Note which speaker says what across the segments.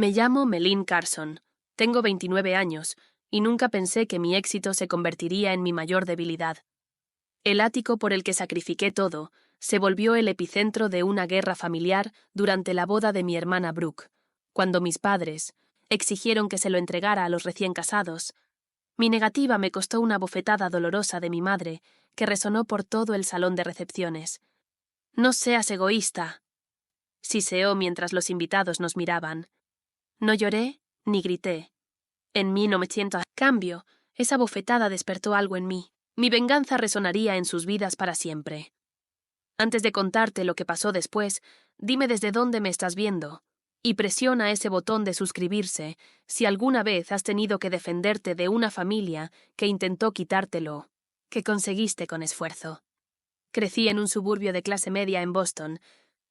Speaker 1: Me llamo Melin Carson, tengo 29 años, y nunca pensé que mi éxito se convertiría en mi mayor debilidad. El ático por el que sacrifiqué todo se volvió el epicentro de una guerra familiar durante la boda de mi hermana Brooke, cuando mis padres exigieron que se lo entregara a los recién casados. Mi negativa me costó una bofetada dolorosa de mi madre, que resonó por todo el salón de recepciones. «No seas egoísta», siseó mientras los invitados nos miraban. No lloré ni grité. En mí no me siento a cambio. Esa bofetada despertó algo en mí. Mi venganza resonaría en sus vidas para siempre. Antes de contarte lo que pasó después, dime desde dónde me estás viendo. Y presiona ese botón de suscribirse si alguna vez has tenido que defenderte de una familia que intentó quitártelo, que conseguiste con esfuerzo. Crecí en un suburbio de clase media en Boston,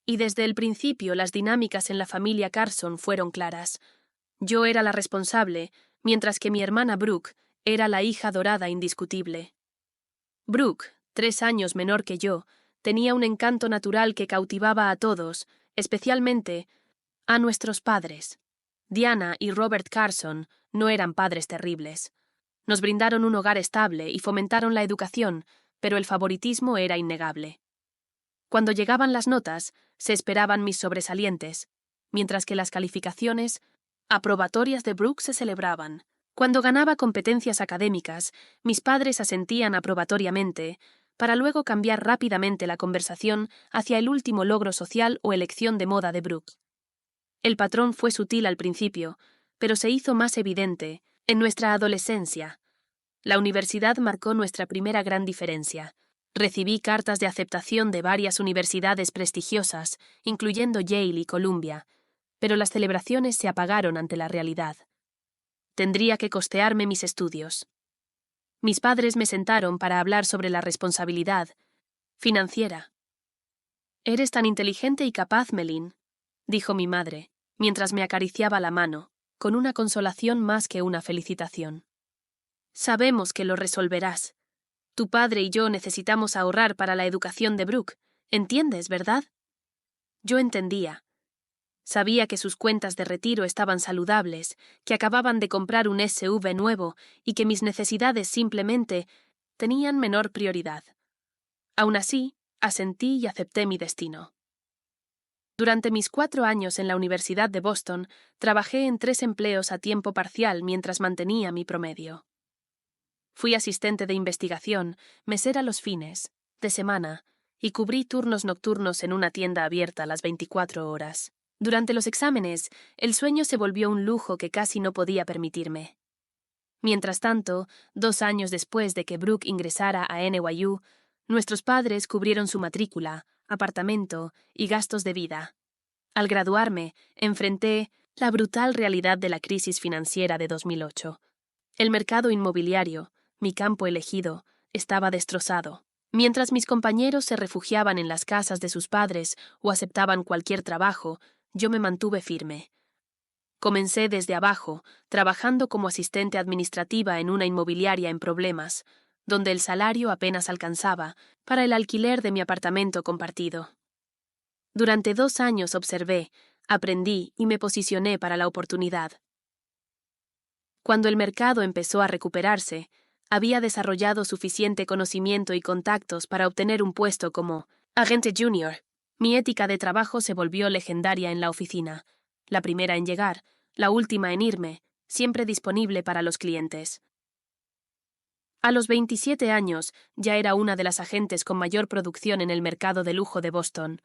Speaker 1: y desde el principio las dinámicas en la familia Carson fueron claras. Yo era la responsable, mientras que mi hermana Brooke era la hija dorada indiscutible. Brooke, 3 años menor que yo, tenía un encanto natural que cautivaba a todos, especialmente a nuestros padres. Diana y Robert Carson no eran padres terribles. Nos brindaron un hogar estable y fomentaron la educación, pero el favoritismo era innegable. Cuando llegaban las notas, se esperaban mis sobresalientes, mientras que las calificaciones aprobatorias de Brooke se celebraban. Cuando ganaba competencias académicas, mis padres asentían aprobatoriamente, para luego cambiar rápidamente la conversación hacia el último logro social o elección de moda de Brooke. El patrón fue sutil al principio, pero se hizo más evidente en nuestra adolescencia. La universidad marcó nuestra primera gran diferencia. Recibí cartas de aceptación de varias universidades prestigiosas, incluyendo Yale y Columbia, pero las celebraciones se apagaron ante la realidad. Tendría que costearme mis estudios. Mis padres me sentaron para hablar sobre la responsabilidad financiera. «Eres tan inteligente y capaz, Melin», dijo mi madre, mientras me acariciaba la mano, con una consolación más que una felicitación. «Sabemos que lo resolverás. Tu padre y yo necesitamos ahorrar para la educación de Brooke. ¿Entiendes, verdad?» Yo entendía. Sabía que sus cuentas de retiro estaban saludables, que acababan de comprar un SUV nuevo y que mis necesidades simplemente tenían menor prioridad. Aún así, asentí y acepté mi destino. Durante mis 4 años en la Universidad de Boston, trabajé en 3 empleos a tiempo parcial mientras mantenía mi promedio. Fui asistente de investigación, mesera los fines de semana y cubrí turnos nocturnos en una tienda abierta las 24 horas. Durante los exámenes, el sueño se volvió un lujo que casi no podía permitirme. Mientras tanto, 2 años después de que Brooke ingresara a NYU, nuestros padres cubrieron su matrícula, apartamento y gastos de vida. Al graduarme, enfrenté la brutal realidad de la crisis financiera de 2008. El mercado inmobiliario, mi campo elegido, estaba destrozado. Mientras mis compañeros se refugiaban en las casas de sus padres o aceptaban cualquier trabajo, yo me mantuve firme. Comencé desde abajo, trabajando como asistente administrativa en una inmobiliaria en problemas, donde el salario apenas alcanzaba para el alquiler de mi apartamento compartido. Durante 2 años observé, aprendí y me posicioné para la oportunidad. Cuando el mercado empezó a recuperarse, había desarrollado suficiente conocimiento y contactos para obtener un puesto como agente junior. Mi ética de trabajo se volvió legendaria en la oficina, la primera en llegar, la última en irme, siempre disponible para los clientes. A los 27 años ya era una de las agentes con mayor producción en el mercado de lujo de Boston.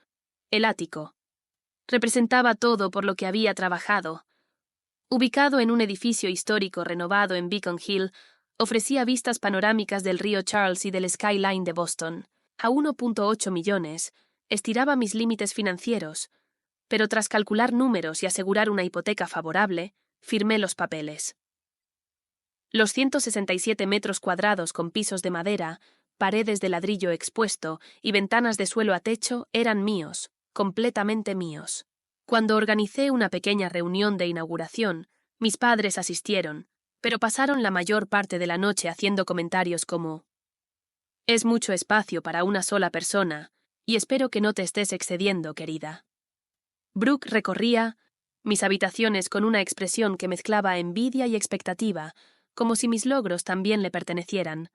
Speaker 1: El ático representaba todo por lo que había trabajado. Ubicado en un edificio histórico renovado en Beacon Hill, ofrecía vistas panorámicas del río Charles y del skyline de Boston. A 1.8 millones, estiraba mis límites financieros, pero tras calcular números y asegurar una hipoteca favorable, firmé los papeles. Los 167 metros cuadrados con pisos de madera, paredes de ladrillo expuesto y ventanas de suelo a techo eran míos, completamente míos. Cuando organicé una pequeña reunión de inauguración, mis padres asistieron, pero pasaron la mayor parte de la noche haciendo comentarios como: «Es mucho espacio para una sola persona, y espero que no te estés excediendo, querida». Brooke recorría mis habitaciones con una expresión que mezclaba envidia y expectativa, como si mis logros también le pertenecieran.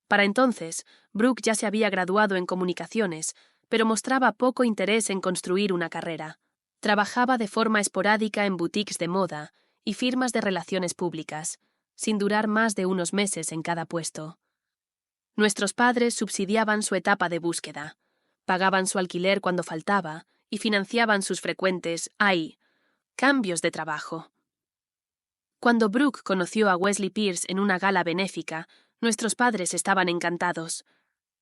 Speaker 1: Para entonces, Brooke ya se había graduado en comunicaciones, pero mostraba poco interés en construir una carrera. Trabajaba de forma esporádica en boutiques de moda y firmas de relaciones públicas, sin durar más de unos meses en cada puesto. Nuestros padres subsidiaban su etapa de búsqueda, pagaban su alquiler cuando faltaba y financiaban sus frecuentes cambios de trabajo. Cuando Brooke conoció a Wesley Pierce en una gala benéfica, nuestros padres estaban encantados.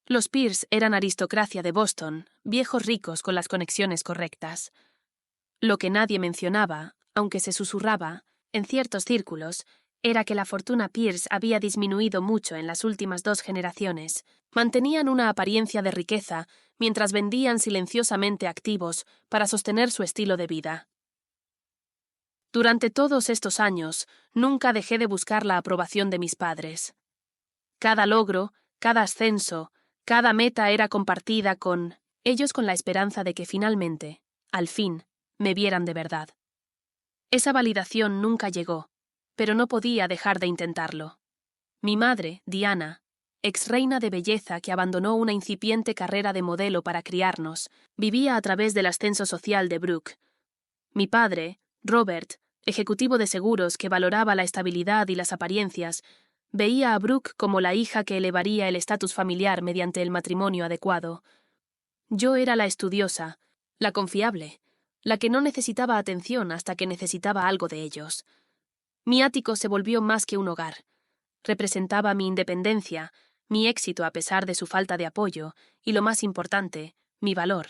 Speaker 1: Los Pierce eran aristocracia de Boston, viejos ricos con las conexiones correctas. Lo que nadie mencionaba, aunque se susurraba, en ciertos círculos, era que la fortuna Pierce había disminuido mucho en las últimas 2 generaciones. Mantenían una apariencia de riqueza mientras vendían silenciosamente activos para sostener su estilo de vida. Durante todos estos años, nunca dejé de buscar la aprobación de mis padres. Cada logro, cada ascenso, cada meta era compartida con ellos con la esperanza de que finalmente, al fin, me vieran de verdad. Esa validación nunca llegó, pero no podía dejar de intentarlo. Mi madre, Diana, ex reina de belleza que abandonó una incipiente carrera de modelo para criarnos, vivía a través del ascenso social de Brooke. Mi padre, Robert, ejecutivo de seguros que valoraba la estabilidad y las apariencias, veía a Brooke como la hija que elevaría el estatus familiar mediante el matrimonio adecuado. Yo era la estudiosa, la confiable, la que no necesitaba atención hasta que necesitaba algo de ellos. Mi ático se volvió más que un hogar. Representaba mi independencia, mi éxito a pesar de su falta de apoyo y, lo más importante, mi valor.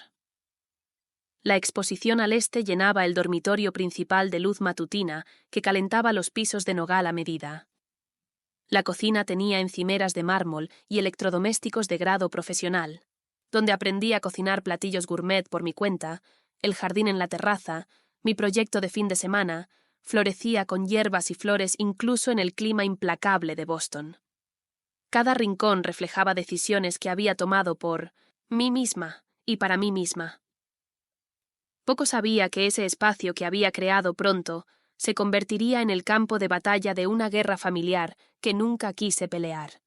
Speaker 1: La exposición al este llenaba el dormitorio principal de luz matutina que calentaba los pisos de nogal a medida. La cocina tenía encimeras de mármol y electrodomésticos de grado profesional, donde aprendí a cocinar platillos gourmet por mi cuenta, el jardín en la terraza, mi proyecto de fin de semana, florecía con hierbas y flores incluso en el clima implacable de Boston. Cada rincón reflejaba decisiones que había tomado por mí misma y para mí misma. Poco sabía que ese espacio que había creado pronto se convertiría en el campo de batalla de una guerra familiar que nunca quise pelear.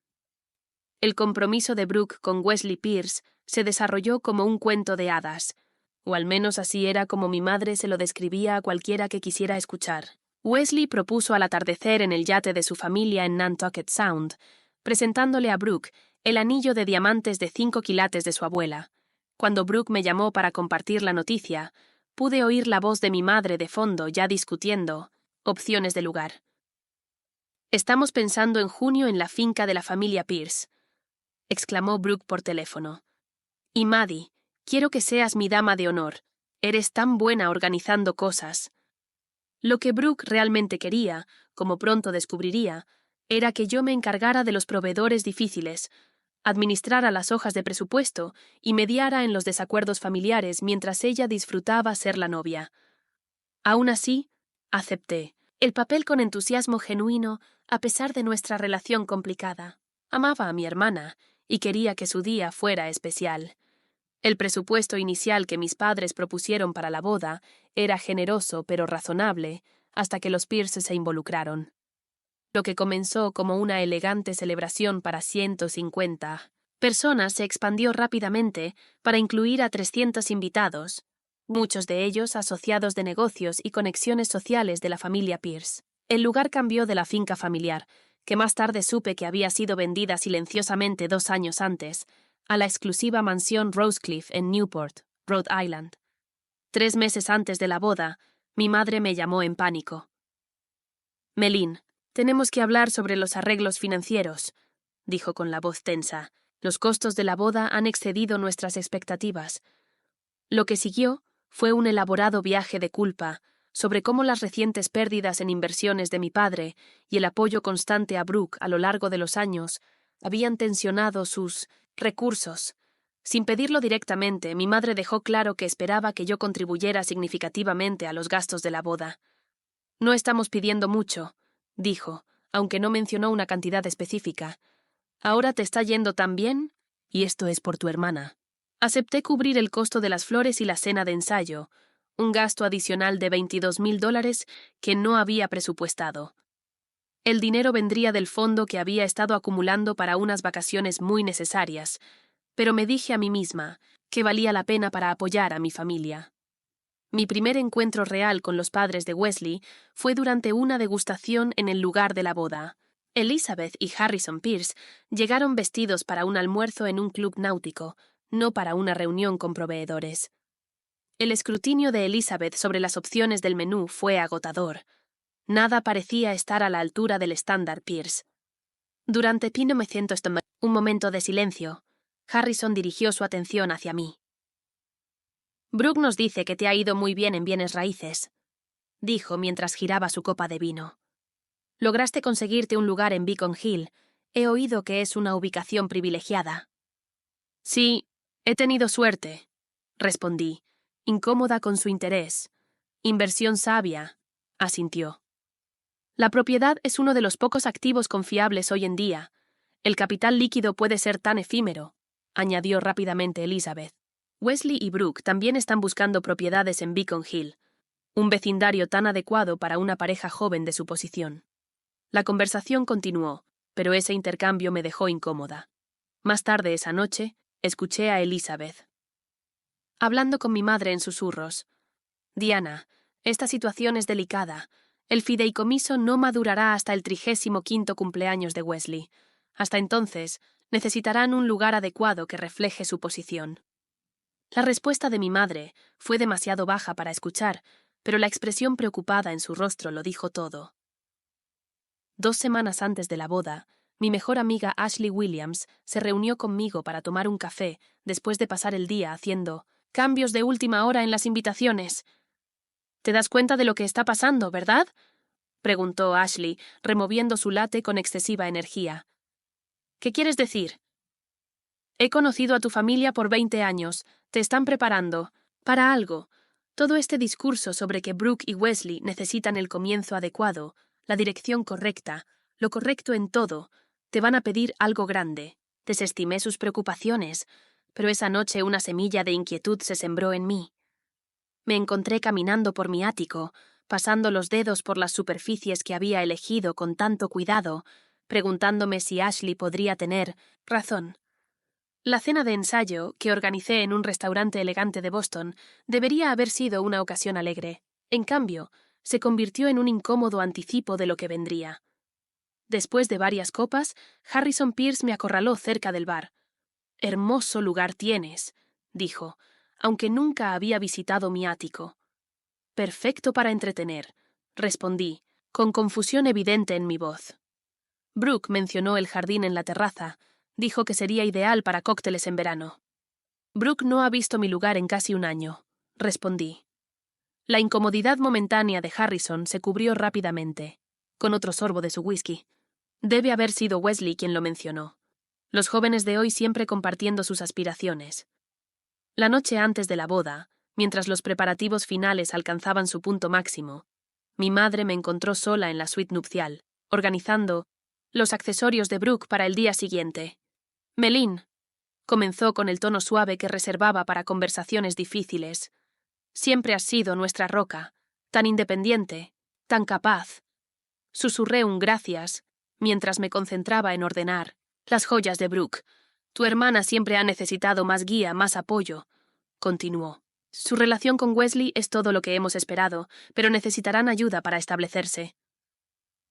Speaker 1: El compromiso de Brooke con Wesley Pierce se desarrolló como un cuento de hadas, o al menos así era como mi madre se lo describía a cualquiera que quisiera escuchar. Wesley propuso al atardecer en el yate de su familia en Nantucket Sound, presentándole a Brooke el anillo de diamantes de 5 quilates de su abuela. Cuando Brooke me llamó para compartir la noticia, pude oír la voz de mi madre de fondo ya discutiendo opciones de lugar. «Estamos pensando en junio en la finca de la familia Pierce», exclamó Brooke por teléfono. «Y Maddie, quiero que seas mi dama de honor. Eres tan buena organizando cosas». Lo que Brooke realmente quería, como pronto descubriría, era que yo me encargara de los proveedores difíciles, administrara las hojas de presupuesto y mediara en los desacuerdos familiares mientras ella disfrutaba ser la novia. Aún así, acepté el papel con entusiasmo genuino a pesar de nuestra relación complicada. Amaba a mi hermana y quería que su día fuera especial. El presupuesto inicial que mis padres propusieron para la boda era generoso pero razonable hasta que los Pierce se involucraron. Lo que comenzó como una elegante celebración para 150 personas se expandió rápidamente para incluir a 300 invitados, muchos de ellos asociados de negocios y conexiones sociales de la familia Pierce. El lugar cambió de la finca familiar, que más tarde supe que había sido vendida silenciosamente 2 años antes, a la exclusiva mansión Rosecliff en Newport, Rhode Island. 3 meses antes de la boda, mi madre me llamó en pánico. «Melin, tenemos que hablar sobre los arreglos financieros», dijo con la voz tensa. «Los costos de la boda han excedido nuestras expectativas». Lo que siguió fue un elaborado viaje de culpa sobre cómo las recientes pérdidas en inversiones de mi padre y el apoyo constante a Brooke a lo largo de los años habían tensionado sus recursos. Sin pedirlo directamente, mi madre dejó claro que esperaba que yo contribuyera significativamente a los gastos de la boda. «No estamos pidiendo mucho», dijo, aunque no mencionó una cantidad específica. «Ahora te está yendo tan bien, y esto es por tu hermana». Acepté cubrir el costo de las flores y la cena de ensayo, un gasto adicional de $22,000 que no había presupuestado. El dinero vendría del fondo que había estado acumulando para unas vacaciones muy necesarias, pero me dije a mí misma que valía la pena para apoyar a mi familia. Mi primer encuentro real con los padres de Wesley fue durante una degustación en el lugar de la boda. Elizabeth y Harrison Pierce llegaron vestidos para un almuerzo en un club náutico, no para una reunión con proveedores. El escrutinio de Elizabeth sobre las opciones del menú fue agotador. Nada parecía estar a la altura del estándar Pierce. Durante un momento de silencio, Harrison dirigió su atención hacia mí. «Brooke nos dice que te ha ido muy bien en bienes raíces», dijo mientras giraba su copa de vino. «Lograste conseguirte un lugar en Beacon Hill. He oído que es una ubicación privilegiada». «Sí, he tenido suerte», respondí, incómoda con su interés. «Inversión sabia», asintió. «La propiedad es uno de los pocos activos confiables hoy en día. El capital líquido puede ser tan efímero», añadió rápidamente Elizabeth. «Wesley y Brooke también están buscando propiedades en Beacon Hill, un vecindario tan adecuado para una pareja joven de su posición». La conversación continuó, pero ese intercambio me dejó incómoda. Más tarde esa noche, escuché a Elizabeth hablando con mi madre en susurros. «Diana, esta situación es delicada. El fideicomiso no madurará hasta el 35º cumpleaños de Wesley. Hasta entonces, necesitarán un lugar adecuado que refleje su posición». La respuesta de mi madre fue demasiado baja para escuchar, pero la expresión preocupada en su rostro lo dijo todo. 2 semanas antes de la boda, mi mejor amiga Ashley Williams se reunió conmigo para tomar un café después de pasar el día haciendo cambios de última hora en las invitaciones. «¿Te das cuenta de lo que está pasando, verdad?», preguntó Ashley, removiendo su latte con excesiva energía. «¿Qué quieres decir?» «He conocido a tu familia por 20 años. Te están preparando para algo. Todo este discurso sobre que Brooke y Wesley necesitan el comienzo adecuado, la dirección correcta, lo correcto en todo, te van a pedir algo grande». Desestimé sus preocupaciones, pero esa noche una semilla de inquietud se sembró en mí. Me encontré caminando por mi ático, pasando los dedos por las superficies que había elegido con tanto cuidado, preguntándome si Ashley podría tener razón. La cena de ensayo, que organicé en un restaurante elegante de Boston, debería haber sido una ocasión alegre. En cambio, se convirtió en un incómodo anticipo de lo que vendría. Después de varias copas, Harrison Pierce me acorraló cerca del bar. «Hermoso lugar tienes», dijo, aunque nunca había visitado mi ático. «Perfecto para entretener», respondí, con confusión evidente en mi voz. Brooke mencionó el jardín en la terraza. Dijo que sería ideal para cócteles en verano. «Brooke no ha visto mi lugar en casi un año», respondí. La incomodidad momentánea de Harrison se cubrió rápidamente, con otro sorbo de su whisky. Debe haber sido Wesley quien lo mencionó. Los jóvenes de hoy siempre compartiendo sus aspiraciones. La noche antes de la boda, mientras los preparativos finales alcanzaban su punto máximo, mi madre me encontró sola en la suite nupcial, organizando los accesorios de Brooke para el día siguiente. «Melín», comenzó con el tono suave que reservaba para conversaciones difíciles, «siempre has sido nuestra roca, tan independiente, tan capaz». Susurré un gracias, mientras me concentraba en ordenar las joyas de Brooke. «Tu hermana siempre ha necesitado más guía, más apoyo», continuó. «Su relación con Wesley es todo lo que hemos esperado, pero necesitarán ayuda para establecerse».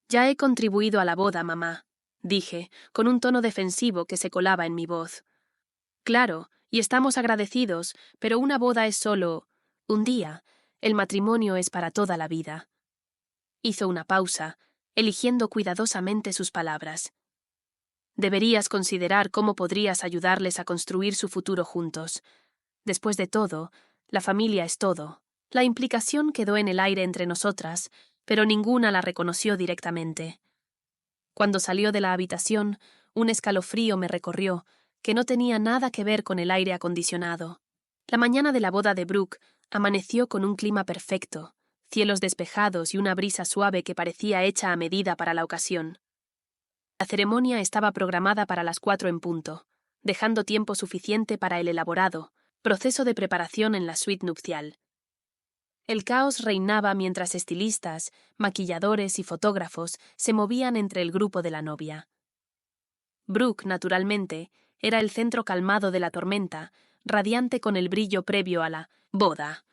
Speaker 1: «Ya he contribuido a la boda, mamá», dije, con un tono defensivo que se colaba en mi voz. «Claro, y estamos agradecidos, pero una boda es solo un día. El matrimonio es para toda la vida». Hizo una pausa, eligiendo cuidadosamente sus palabras. «Deberías considerar cómo podrías ayudarles a construir su futuro juntos. Después de todo, la familia es todo». La implicación quedó en el aire entre nosotras, pero ninguna la reconoció directamente. Cuando salió de la habitación, un escalofrío me recorrió, que no tenía nada que ver con el aire acondicionado. La mañana de la boda de Brooke amaneció con un clima perfecto, cielos despejados y una brisa suave que parecía hecha a medida para la ocasión. La ceremonia estaba programada para las 4 en punto, dejando tiempo suficiente para el elaborado proceso de preparación en la suite nupcial. El caos reinaba mientras estilistas, maquilladores y fotógrafos se movían entre el grupo de la novia. Brooke, naturalmente, era el centro calmado de la tormenta, radiante con el brillo previo a la boda.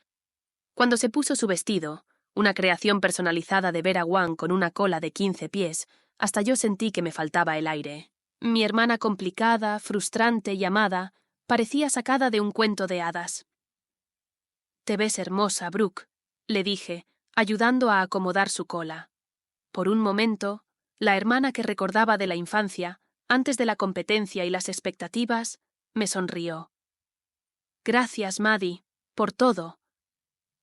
Speaker 1: Cuando se puso su vestido, una creación personalizada de Vera Wang con una cola de 15 pies, hasta yo sentí que me faltaba el aire. Mi hermana complicada, frustrante y amada, parecía sacada de un cuento de hadas. «Te ves hermosa, Brooke», le dije, ayudando a acomodar su cola. Por un momento, la hermana que recordaba de la infancia, antes de la competencia y las expectativas, me sonrió. «Gracias, Maddie, por todo».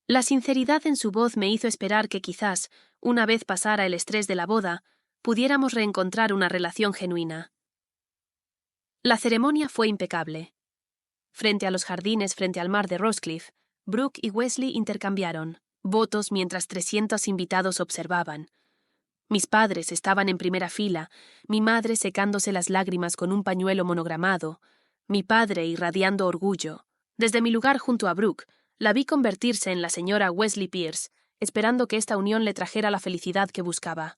Speaker 1: La sinceridad en su voz me hizo esperar que quizás, una vez pasara el estrés de la boda, pudiéramos reencontrar una relación genuina. La ceremonia fue impecable. Frente a los jardines frente al mar de Roskilde, Brooke y Wesley intercambiaron votos mientras 300 invitados observaban. Mis padres estaban en primera fila, mi madre secándose las lágrimas con un pañuelo monogramado, mi padre irradiando orgullo. Desde mi lugar junto a Brooke, la vi convertirse en la señora Wesley Pierce, esperando que esta unión le trajera la felicidad que buscaba.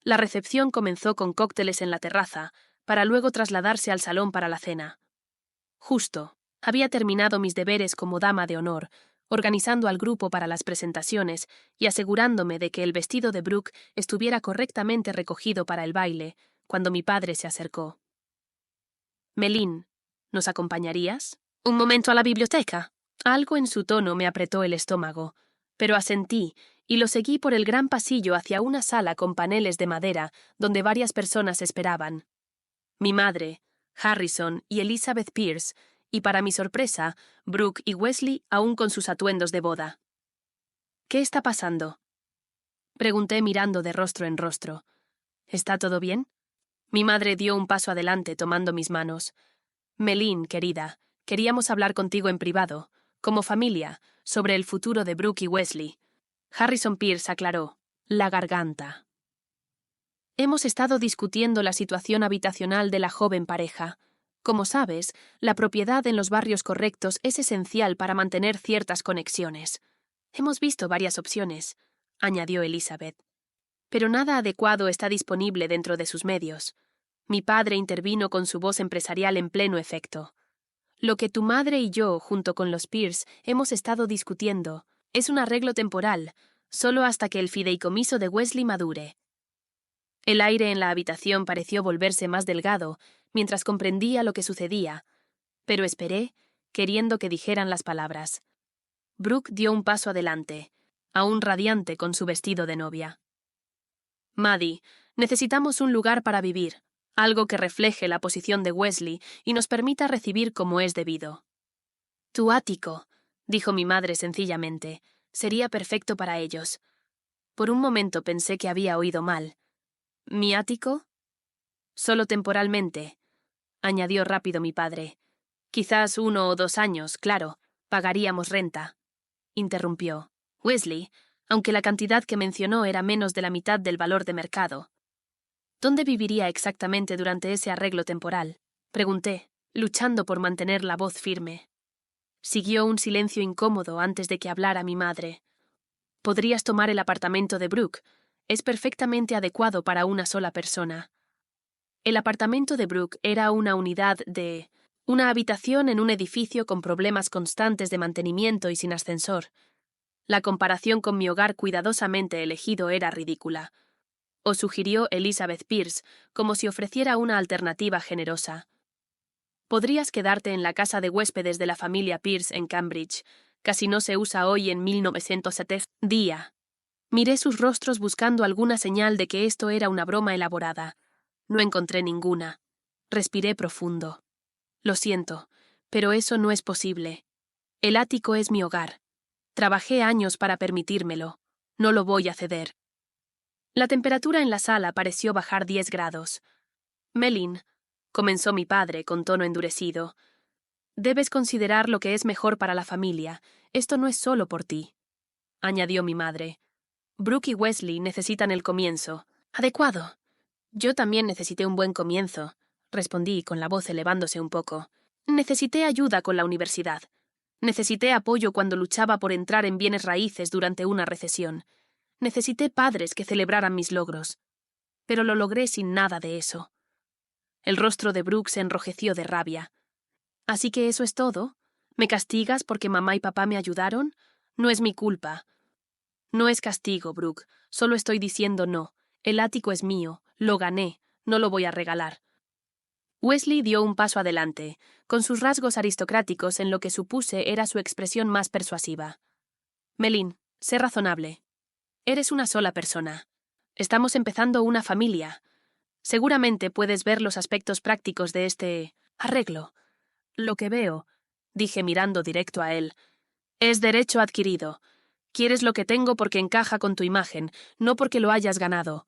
Speaker 1: La recepción comenzó con cócteles en la terraza, para luego trasladarse al salón para la cena. Justo, había terminado mis deberes como dama de honor, organizando al grupo para las presentaciones y asegurándome de que el vestido de Brooke estuviera correctamente recogido para el baile, cuando mi padre se acercó. «Melín, ¿nos acompañarías? ¿Un momento a la biblioteca?» Algo en su tono me apretó el estómago, pero asentí y lo seguí por el gran pasillo hacia una sala con paneles de madera donde varias personas esperaban. Mi madre, Harrison y Elizabeth Pierce, y para mi sorpresa, Brooke y Wesley aún con sus atuendos de boda. «¿Qué está pasando?», pregunté mirando de rostro en rostro. «¿Está todo bien?» Mi madre dio un paso adelante tomando mis manos. «Melín, querida, queríamos hablar contigo en privado, como familia, sobre el futuro de Brooke y Wesley». Harrison Pierce aclaró. «La garganta». Hemos estado discutiendo la situación habitacional de la joven pareja. Como sabes, la propiedad en los barrios correctos es esencial para mantener ciertas conexiones. Hemos visto varias opciones, añadió Elizabeth. Pero nada adecuado está disponible dentro de sus medios. Mi padre intervino con su voz empresarial en pleno efecto. Lo que tu madre y yo, junto con los Pierce, hemos estado discutiendo es un arreglo temporal, solo hasta que el fideicomiso de Wesley madure. El aire en la habitación pareció volverse más delgado mientras comprendía lo que sucedía, pero esperé, queriendo que dijeran las palabras. Brooke dio un paso adelante, aún radiante con su vestido de novia. «Maddie, necesitamos un lugar para vivir, algo que refleje la posición de Wesley y nos permita recibir como es debido». «Tu ático», dijo mi madre sencillamente, «sería perfecto para ellos». Por un momento pensé que había oído mal. «¿Mi ático?» «Solo temporalmente», añadió rápido mi padre. «Quizás 1 o 2 años, claro, pagaríamos renta», interrumpió. Wesley, aunque la cantidad que mencionó era menos de la mitad del valor de mercado. «¿Dónde viviría exactamente durante ese arreglo temporal?», pregunté, luchando por mantener la voz firme. Siguió un silencio incómodo antes de que hablara mi madre. «Podrías tomar el apartamento de Brooke. Es perfectamente adecuado para una sola persona». El apartamento de Brooke era una unidad de... una habitación en un edificio con problemas constantes de mantenimiento y sin ascensor. La comparación con mi hogar cuidadosamente elegido era ridícula. O sugirió Elizabeth Pierce, como si ofreciera una alternativa generosa. «Podrías quedarte en la casa de huéspedes de la familia Pierce en Cambridge. Casi no se usa hoy en 1970. Día». Miré sus rostros buscando alguna señal de que esto era una broma elaborada. No encontré ninguna. Respiré profundo. «Lo siento, pero eso no es posible. El ático es mi hogar. Trabajé años para permitírmelo. No lo voy a ceder». La temperatura en la sala pareció bajar 10 grados. «Melín», comenzó mi padre con tono endurecido, «debes considerar lo que es mejor para la familia. Esto no es solo por ti», añadió mi madre. «Brooke y Wesley necesitan el comienzo. Adecuado. Yo también necesité un buen comienzo», respondí con la voz elevándose un poco. «Necesité ayuda con la universidad. Necesité apoyo cuando luchaba por entrar en bienes raíces durante una recesión. Necesité padres que celebraran mis logros. Pero lo logré sin nada de eso. El rostro de Brooke se enrojeció de rabia. ¿Así que eso es todo? ¿Me castigas porque mamá y papá me ayudaron? No es mi culpa. No es castigo, Brooke. Solo estoy diciendo no. El ático es mío. Lo gané. No lo voy a regalar. Wesley dio un paso adelante, con sus rasgos aristocráticos en lo que supuse era su expresión más persuasiva. Melin, sé razonable. Eres una sola persona. Estamos empezando una familia. Seguramente puedes ver los aspectos prácticos de este arreglo. Lo que veo, dije mirando directo a él, es derecho adquirido. Quieres lo que tengo porque encaja con tu imagen, no porque lo hayas ganado.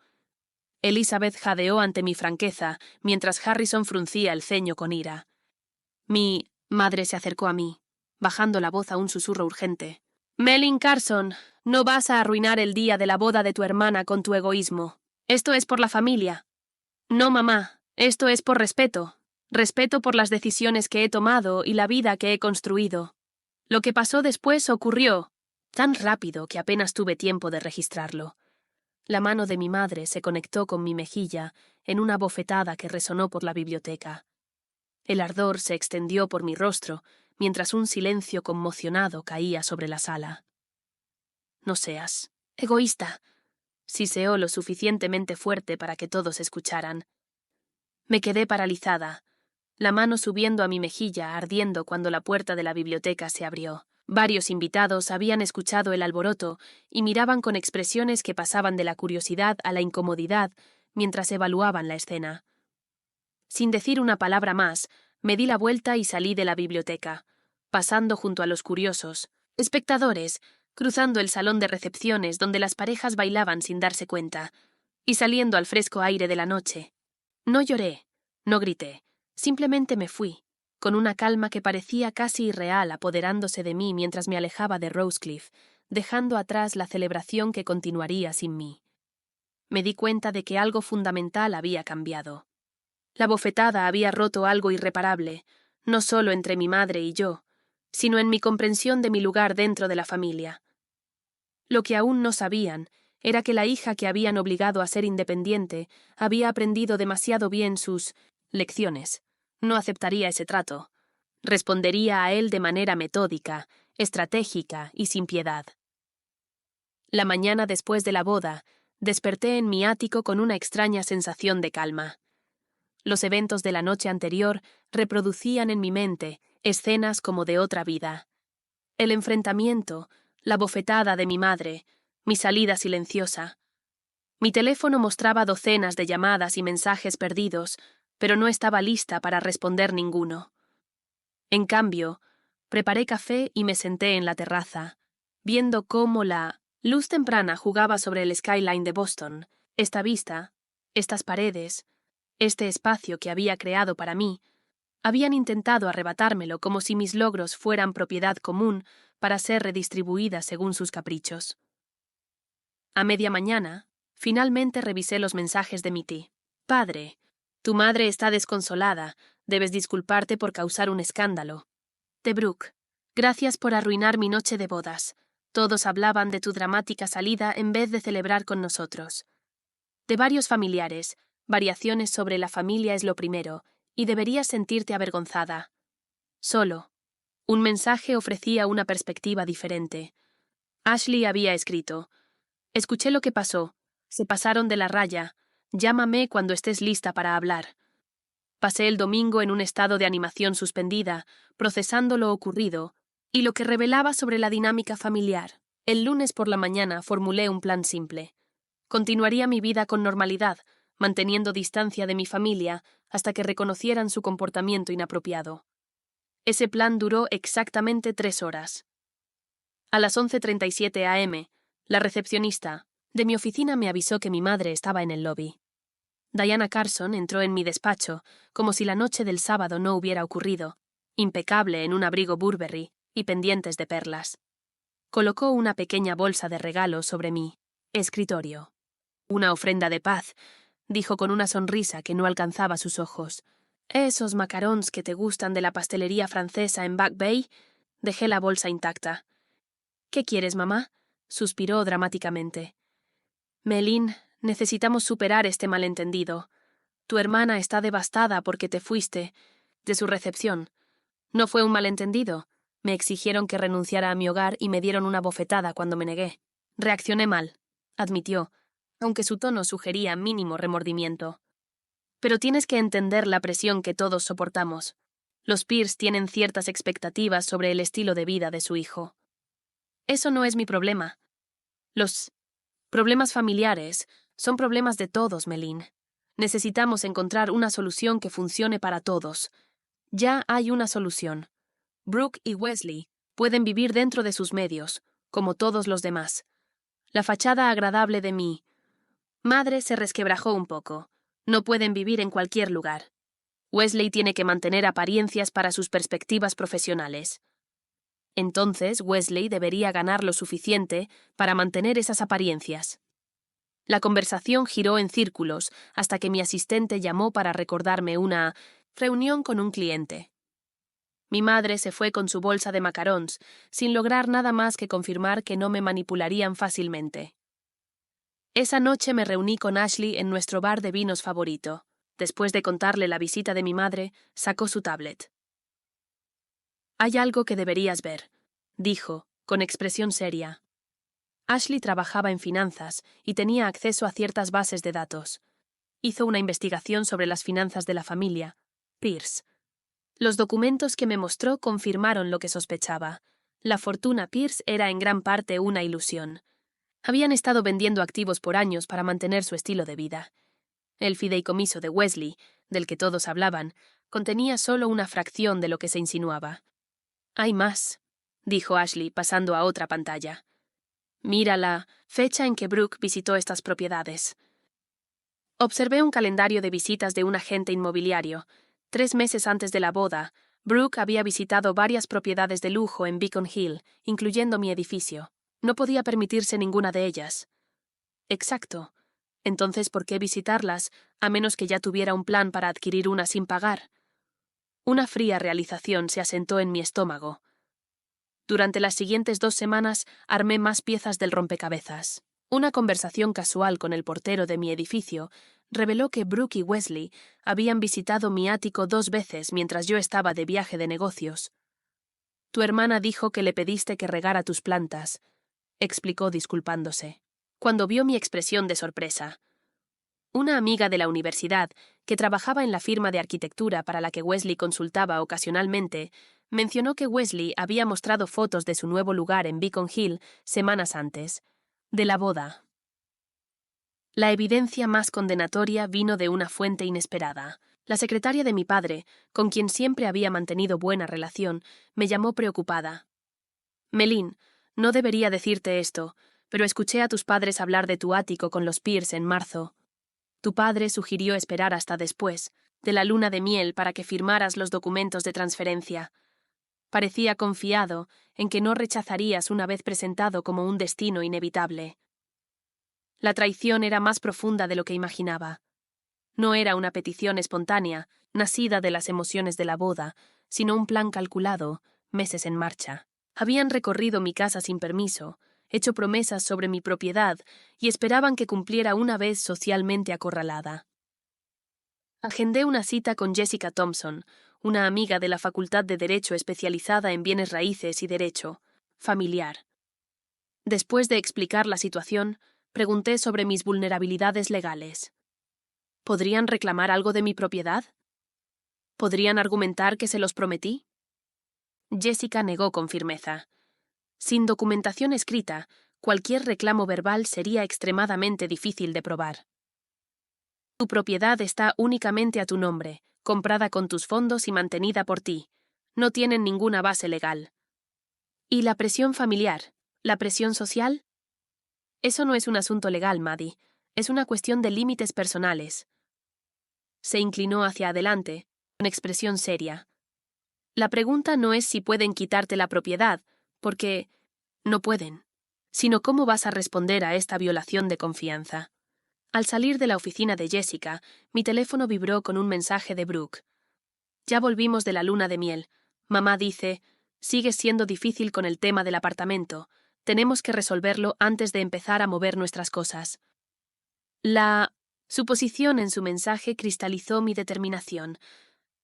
Speaker 1: Elizabeth jadeó ante mi franqueza, mientras Harrison fruncía el ceño con ira. Mi madre se acercó a mí, bajando la voz a un susurro urgente. Melin Carson, no vas a arruinar el día de la boda de tu hermana con tu egoísmo. Esto es por la familia. No, mamá, esto es por respeto. Respeto por las decisiones que he tomado y la vida que he construido. Lo que pasó después ocurrió tan rápido que apenas tuve tiempo de registrarlo. La mano de mi madre se conectó con mi mejilla en una bofetada que resonó por la biblioteca. El ardor se extendió por mi rostro, mientras un silencio conmocionado caía sobre la sala. No seas egoísta, siseó lo suficientemente fuerte para que todos escucharan. Me quedé paralizada, la mano subiendo a mi mejilla ardiendo cuando la puerta de la biblioteca se abrió. Varios invitados habían escuchado el alboroto y miraban con expresiones que pasaban de la curiosidad a la incomodidad mientras evaluaban la escena. Sin decir una palabra más, me di la vuelta y salí de la biblioteca, pasando junto a los curiosos, espectadores, cruzando el salón de recepciones donde las parejas bailaban sin darse cuenta, y saliendo al fresco aire de la noche. No lloré, no grité, simplemente me fui, con una calma que parecía casi irreal apoderándose de mí mientras me alejaba de Rosecliff, dejando atrás la celebración que continuaría sin mí. Me di cuenta de que algo fundamental había cambiado. La bofetada había roto algo irreparable, no solo entre mi madre y yo, sino en mi comprensión de mi lugar dentro de la familia. Lo que aún no sabían era que la hija que habían obligado a ser independiente había aprendido demasiado bien sus lecciones. No aceptaría ese trato. Respondería a él de manera metódica, estratégica y sin piedad. La mañana después de la boda, desperté en mi ático con una extraña sensación de calma. Los eventos de la noche anterior reproducían en mi mente escenas como de otra vida. El enfrentamiento, la bofetada de mi madre, mi salida silenciosa. Mi teléfono mostraba docenas de llamadas y mensajes perdidos, pero no estaba lista para responder ninguno. En cambio, preparé café y me senté en la terraza, viendo cómo la luz temprana jugaba sobre el skyline de Boston. Esta vista, estas paredes, este espacio que había creado para mí, habían intentado arrebatármelo como si mis logros fueran propiedad común para ser redistribuidas según sus caprichos. A media mañana, finalmente revisé los mensajes de mi tía. Padre, tu madre está desconsolada, debes disculparte por causar un escándalo. De Brooke, gracias por arruinar mi noche de bodas. Todos hablaban de tu dramática salida en vez de celebrar con nosotros. De varios familiares, variaciones sobre la familia es lo primero, y deberías sentirte avergonzada. Solo. Un mensaje ofrecía una perspectiva diferente. Ashley había escrito: escuché lo que pasó. Se pasaron de la raya. Llámame cuando estés lista para hablar. Pasé el domingo en un estado de animación suspendida, procesando lo ocurrido y lo que revelaba sobre la dinámica familiar. El lunes por la mañana formulé un plan simple. Continuaría mi vida con normalidad, manteniendo distancia de mi familia hasta que reconocieran su comportamiento inapropiado. Ese plan duró exactamente 3 horas. A las 11:37 a.m., la recepcionista de mi oficina me avisó que mi madre estaba en el lobby. Diana Carson entró en mi despacho como si la noche del sábado no hubiera ocurrido, impecable en un abrigo Burberry y pendientes de perlas. Colocó una pequeña bolsa de regalos sobre mi escritorio. Una ofrenda de paz, dijo con una sonrisa que no alcanzaba sus ojos. Esos macarons que te gustan de la pastelería francesa en Back Bay, Dejé la bolsa intacta. ¿Qué quieres, mamá? Suspiró dramáticamente. Melin, necesitamos superar este malentendido. Tu hermana está devastada porque te fuiste de su recepción. No fue un malentendido. Me exigieron que renunciara a mi hogar y me dieron una bofetada cuando me negué. Reaccioné mal, admitió, aunque su tono sugería mínimo remordimiento. Pero tienes que entender la presión que todos soportamos. Los Pierce tienen ciertas expectativas sobre el estilo de vida de su hijo. Eso no es mi problema. Los problemas familiares son problemas de todos, Melin. Necesitamos encontrar una solución que funcione para todos. Ya hay una solución. Brooke y Wesley pueden vivir dentro de sus medios, como todos los demás. La fachada agradable de mi madre se resquebrajó un poco. No pueden vivir en cualquier lugar. Wesley tiene que mantener apariencias para sus perspectivas profesionales. Entonces, Wesley debería ganar lo suficiente para mantener esas apariencias. La conversación giró en círculos hasta que mi asistente llamó para recordarme una reunión con un cliente. Mi madre se fue con su bolsa de macarons, sin lograr nada más que confirmar que no me manipularían fácilmente. Esa noche me reuní con Ashley en nuestro bar de vinos favorito. Después de contarle la visita de mi madre, sacó su tablet. «Hay algo que deberías ver», dijo, con expresión seria. Ashley trabajaba en finanzas y tenía acceso a ciertas bases de datos. Hizo una investigación sobre las finanzas de la familia, Pierce. Los documentos que me mostró confirmaron lo que sospechaba. La fortuna Pierce era en gran parte una ilusión. Habían estado vendiendo activos por años para mantener su estilo de vida. El fideicomiso de Wesley, del que todos hablaban, contenía solo una fracción de lo que se insinuaba. «Hay más», dijo Ashley, pasando a otra pantalla. «Mira la fecha en que Brooke visitó estas propiedades». Observé un calendario de visitas de un agente inmobiliario. 3 meses antes de la boda, Brooke había visitado varias propiedades de lujo en Beacon Hill, incluyendo mi edificio. No podía permitirse ninguna de ellas. Exacto. Entonces, ¿por qué visitarlas, a menos que ya tuviera un plan para adquirir una sin pagar? Una fría realización se asentó en mi estómago. Durante las siguientes 2 semanas armé más piezas del rompecabezas. Una conversación casual con el portero de mi edificio reveló que Brooke y Wesley habían visitado mi ático 2 veces mientras yo estaba de viaje de negocios. «Tu hermana dijo que le pediste que regara tus plantas», explicó disculpándose. Cuando vio mi expresión de sorpresa. Una amiga de la universidad, que trabajaba en la firma de arquitectura para la que Wesley consultaba ocasionalmente, mencionó que Wesley había mostrado fotos de su nuevo lugar en Beacon Hill semanas antes, de la boda. La evidencia más condenatoria vino de una fuente inesperada. La secretaria de mi padre, con quien siempre había mantenido buena relación, me llamó preocupada. «Melin, no debería decirte esto, pero escuché a tus padres hablar de tu ático con los Pierce en marzo. Tu padre sugirió esperar hasta después, de la luna de miel, para que firmaras los documentos de transferencia. Parecía confiado en que no rechazarías una vez presentado como un destino inevitable. La traición era más profunda de lo que imaginaba. No era una petición espontánea, nacida de las emociones de la boda, sino un plan calculado, meses en marcha. Habían recorrido mi casa sin permiso, hecho promesas sobre mi propiedad y esperaban que cumpliera una vez socialmente acorralada. Agendé una cita con Jessica Thompson, una amiga de la Facultad de Derecho especializada en bienes raíces y derecho familiar. Después de explicar la situación, pregunté sobre mis vulnerabilidades legales. ¿Podrían reclamar algo de mi propiedad? ¿Podrían argumentar que se los prometí? Jessica negó con firmeza. Sin documentación escrita, cualquier reclamo verbal sería extremadamente difícil de probar. Tu propiedad está únicamente a tu nombre, comprada con tus fondos y mantenida por ti. No tienen ninguna base legal. ¿Y la presión familiar? ¿La presión social? Eso no es un asunto legal, Maddie. Es una cuestión de límites personales. Se inclinó hacia adelante, con expresión seria. La pregunta no es si pueden quitarte la propiedad, porque no pueden, sino cómo vas a responder a esta violación de confianza. Al salir de la oficina de Jessica, mi teléfono vibró con un mensaje de Brooke. «Ya volvimos de la luna de miel. Mamá dice, Sigue siendo difícil con el tema del apartamento. Tenemos que resolverlo antes de empezar a mover nuestras cosas. Su posición en su mensaje cristalizó mi determinación.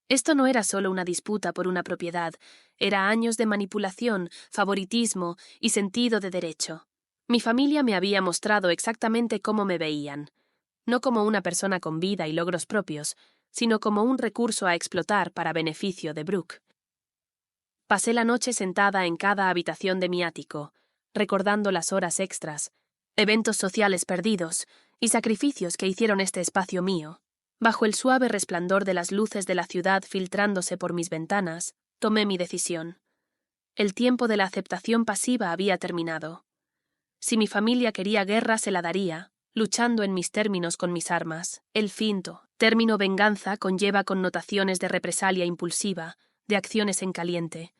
Speaker 1: Esto no era solo una disputa por una propiedad, era años de manipulación, favoritismo y sentido de derecho. Mi familia me había mostrado exactamente cómo me veían, no como una persona con vida y logros propios, sino como un recurso a explotar para beneficio de Brooke. Pasé la noche sentada en cada habitación de mi ático, recordando las horas extras, eventos sociales perdidos y sacrificios que hicieron este espacio mío. Bajo el suave resplandor de las luces de la ciudad filtrándose por mis ventanas, tomé mi decisión. El tiempo de la aceptación pasiva había terminado. Si mi familia quería guerra, se la daría, luchando en mis términos con mis armas. El finto término venganza conlleva connotaciones de represalia impulsiva, de acciones en caliente.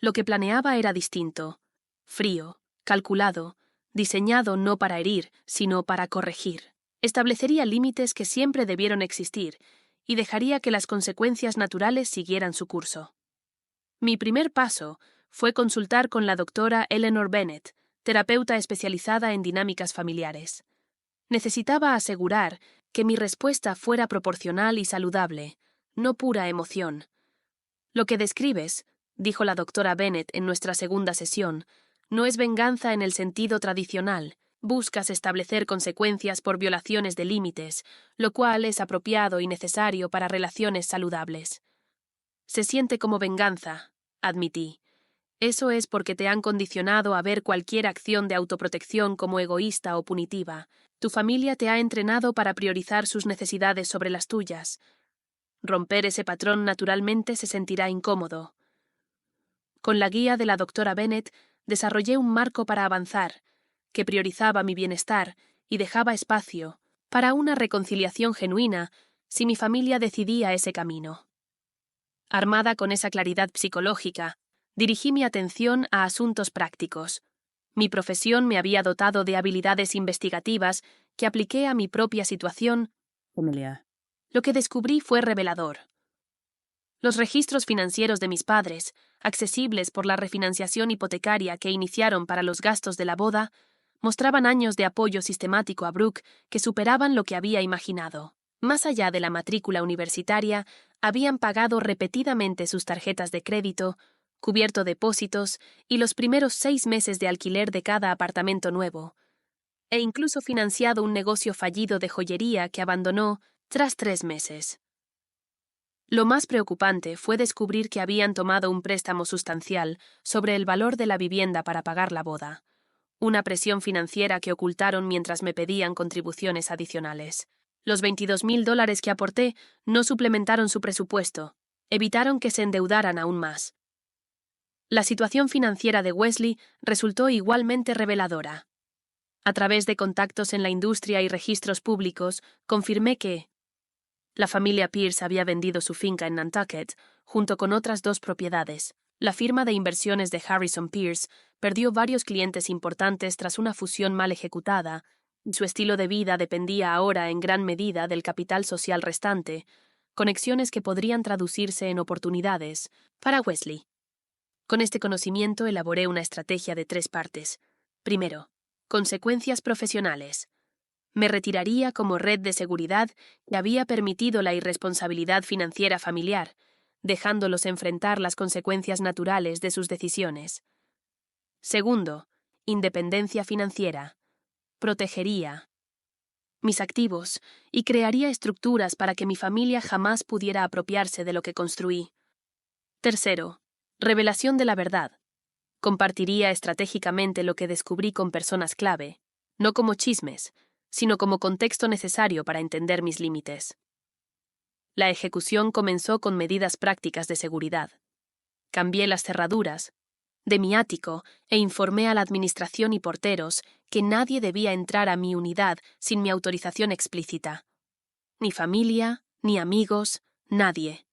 Speaker 1: Lo que planeaba era distinto, frío, calculado, diseñado no para herir, sino para corregir. Establecería límites que siempre debieron existir y dejaría que las consecuencias naturales siguieran su curso. Mi primer paso fue consultar con la doctora Eleanor Bennett, terapeuta especializada en dinámicas familiares. Necesitaba asegurar que mi respuesta fuera proporcional y saludable, no pura emoción. Lo que describes, dijo la doctora Bennett en nuestra segunda sesión, no es venganza en el sentido tradicional. Buscas establecer consecuencias por violaciones de límites, lo cual es apropiado y necesario para relaciones saludables. Se siente como venganza, admití. Eso es porque te han condicionado a ver cualquier acción de autoprotección como egoísta o punitiva. Tu familia te ha entrenado para priorizar sus necesidades sobre las tuyas. Romper ese patrón naturalmente se sentirá incómodo. Con la guía de la doctora Bennett, desarrollé un marco para avanzar, que priorizaba mi bienestar y dejaba espacio para una reconciliación genuina si mi familia decidía ese camino. Armada con esa claridad psicológica, dirigí mi atención a asuntos prácticos. Mi profesión me había dotado de habilidades investigativas que apliqué a mi propia situación familiar. Lo que descubrí fue revelador. Los registros financieros de mis padres, accesibles por la refinanciación hipotecaria que iniciaron para los gastos de la boda, mostraban años de apoyo sistemático a Brooke que superaban lo que había imaginado. Más allá de la matrícula universitaria, habían pagado repetidamente sus tarjetas de crédito, cubierto depósitos y los primeros 6 meses de alquiler de cada apartamento nuevo, e incluso financiado un negocio fallido de joyería que abandonó tras 3 meses. Lo más preocupante fue descubrir que habían tomado un préstamo sustancial sobre el valor de la vivienda para pagar la boda, una presión financiera que ocultaron mientras me pedían contribuciones adicionales. Los $22,000 que aporté no suplementaron su presupuesto, evitaron que se endeudaran aún más. La situación financiera de Wesley resultó igualmente reveladora. A través de contactos en la industria y registros públicos, confirmé que la familia Pierce había vendido su finca en Nantucket, junto con otras 2 propiedades. La firma de inversiones de Harrison Pierce perdió varios clientes importantes tras una fusión mal ejecutada, y su estilo de vida dependía ahora en gran medida del capital social restante, conexiones que podrían traducirse en oportunidades para Wesley. Con este conocimiento elaboré una estrategia de 3 partes. Primero, consecuencias profesionales. Me retiraría como red de seguridad que había permitido la irresponsabilidad financiera familiar, dejándolos enfrentar las consecuencias naturales de sus decisiones. Segundo, independencia financiera. Protegería mis activos y crearía estructuras para que mi familia jamás pudiera apropiarse de lo que construí. Tercero, revelación de la verdad. Compartiría estratégicamente lo que descubrí con personas clave, no como chismes, sino como contexto necesario para entender mis límites. La ejecución comenzó con medidas prácticas de seguridad. Cambié las cerraduras de mi ático e informé a la administración y porteros que nadie debía entrar a mi unidad sin mi autorización explícita. Ni familia, ni amigos, nadie.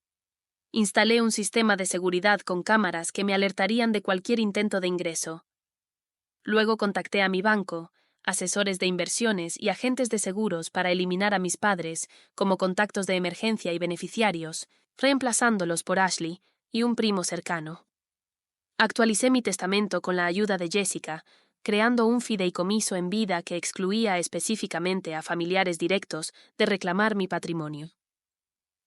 Speaker 1: Instalé un sistema de seguridad con cámaras que me alertarían de cualquier intento de ingreso. Luego contacté a mi banco, asesores de inversiones y agentes de seguros para eliminar a mis padres como contactos de emergencia y beneficiarios, reemplazándolos por Ashley y un primo cercano. Actualicé mi testamento con la ayuda de Jessica, creando un fideicomiso en vida que excluía específicamente a familiares directos de reclamar mi patrimonio.